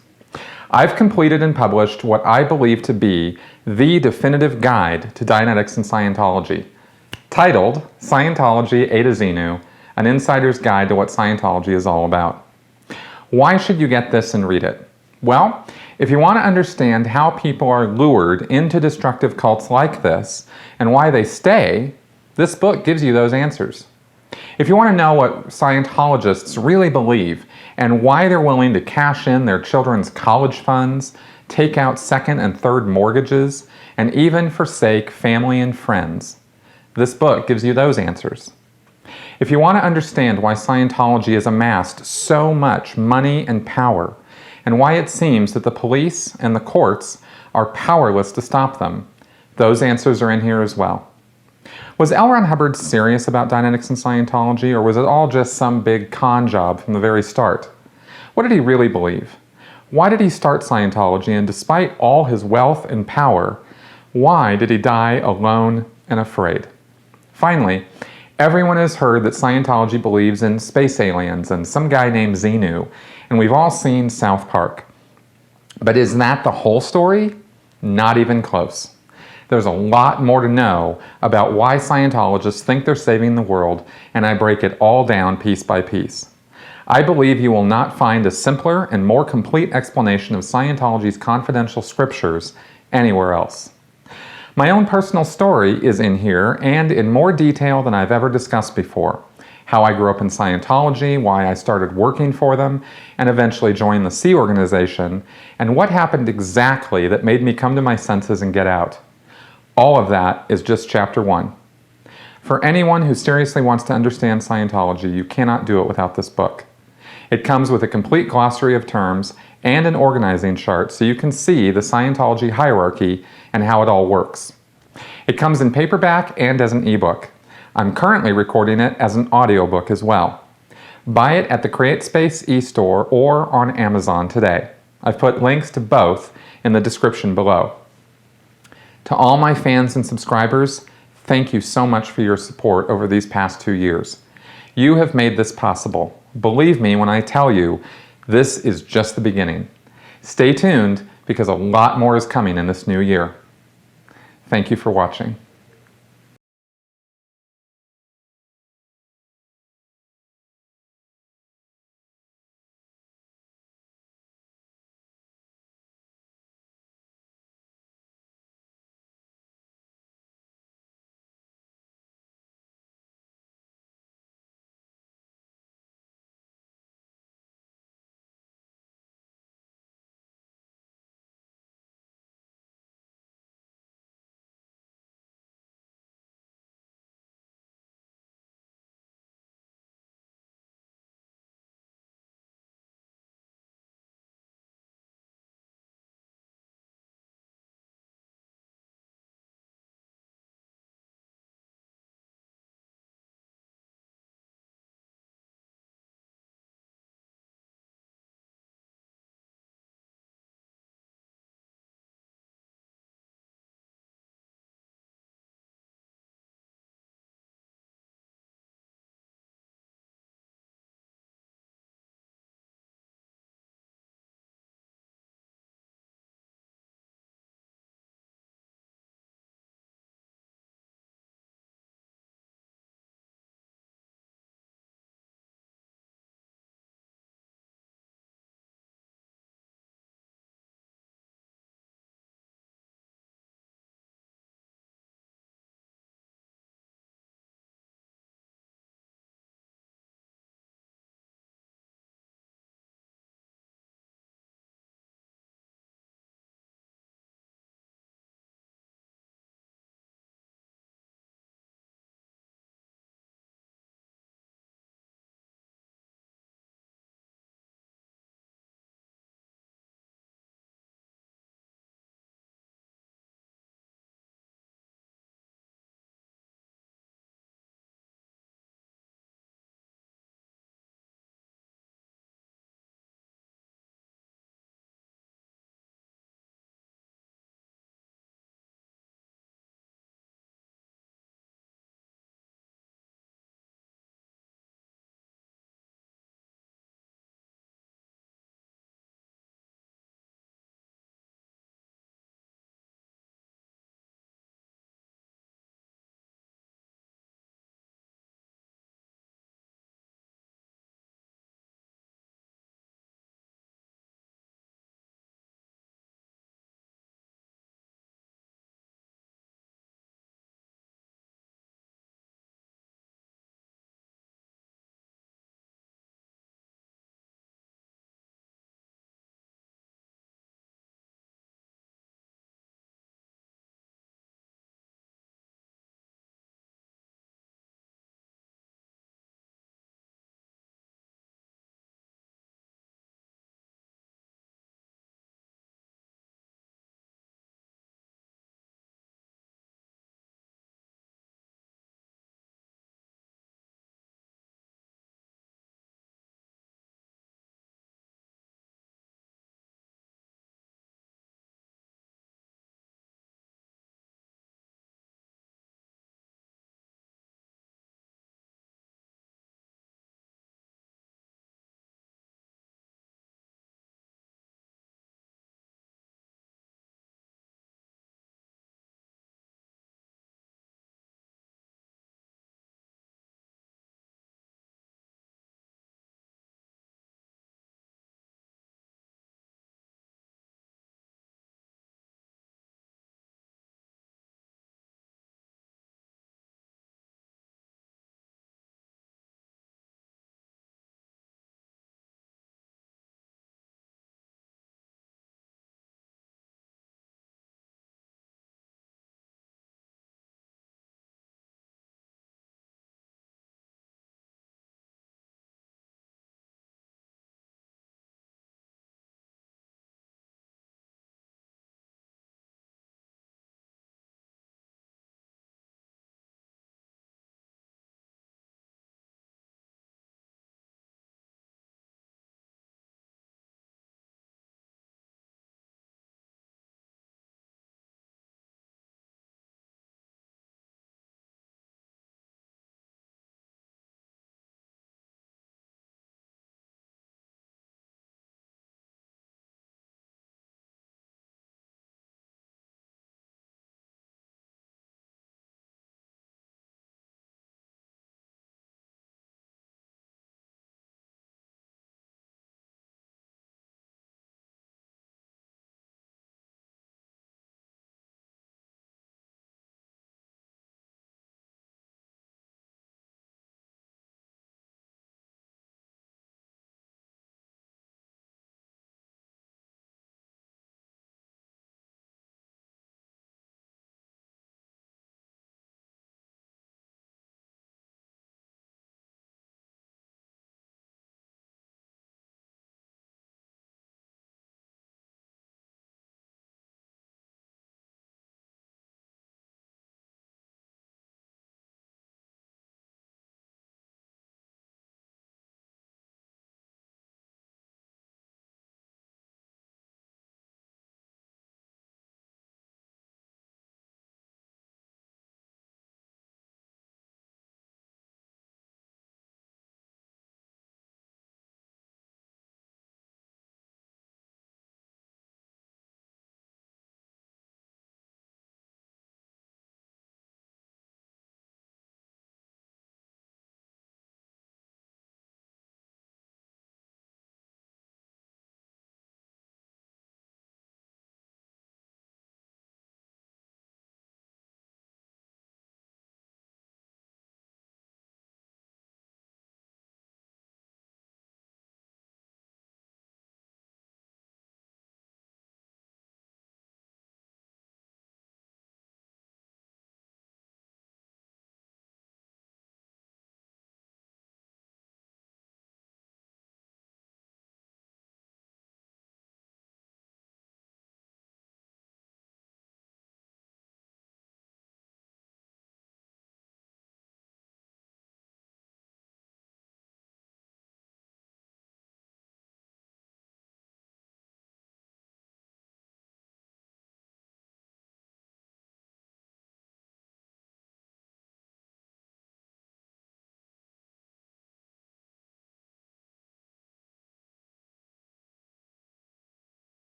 I've completed and published what I believe to be the definitive guide to Dianetics and Scientology, titled Scientology A to Xenu, an insider's guide to what Scientology is all about. Why should you get this and read it? Well, if you want to understand how people are lured into destructive cults like this and why they stay, this book gives you those answers. If you want to know what Scientologists really believe and why they're willing to cash in their children's college funds, take out second and third mortgages, and even forsake family and friends, this book gives you those answers. If you want to understand why Scientology has amassed so much money and power, and why it seems that the police and the courts are powerless to stop them, those answers are in here as well. Was L. Ron Hubbard serious about Dianetics and Scientology, or was it all just some big con job from the very start? What did he really believe? Why did he start Scientology, and despite all his wealth and power, why did he die alone and afraid? Finally, everyone has heard that Scientology believes in space aliens and some guy named Xenu, and we've all seen South Park. But is that the whole story? Not even close. There's a lot more to know about why Scientologists think they're saving the world, and I break it all down piece by piece. I believe you will not find a simpler and more complete explanation of Scientology's confidential scriptures anywhere else. My own personal story is in here and in more detail than I've ever discussed before. How I grew up in Scientology, why I started working for them, and eventually joined the Sea Organization, and what happened exactly that made me come to my senses and get out. All of that is just chapter 1. For anyone who seriously wants to understand Scientology, you cannot do it without this book. It comes with a complete glossary of terms and an organizing chart so you can see the Scientology hierarchy and how it all works. It comes in paperback and as an ebook. I'm currently recording it as an audiobook as well. Buy it at the CreateSpace e-store or on Amazon today. I've put links to both in the description below. To all my fans and subscribers, thank you so much for your support over these past 2 years. You have made this possible. Believe me when I tell you, this is just the beginning. Stay tuned because a lot more is coming in this new year. Thank you for watching.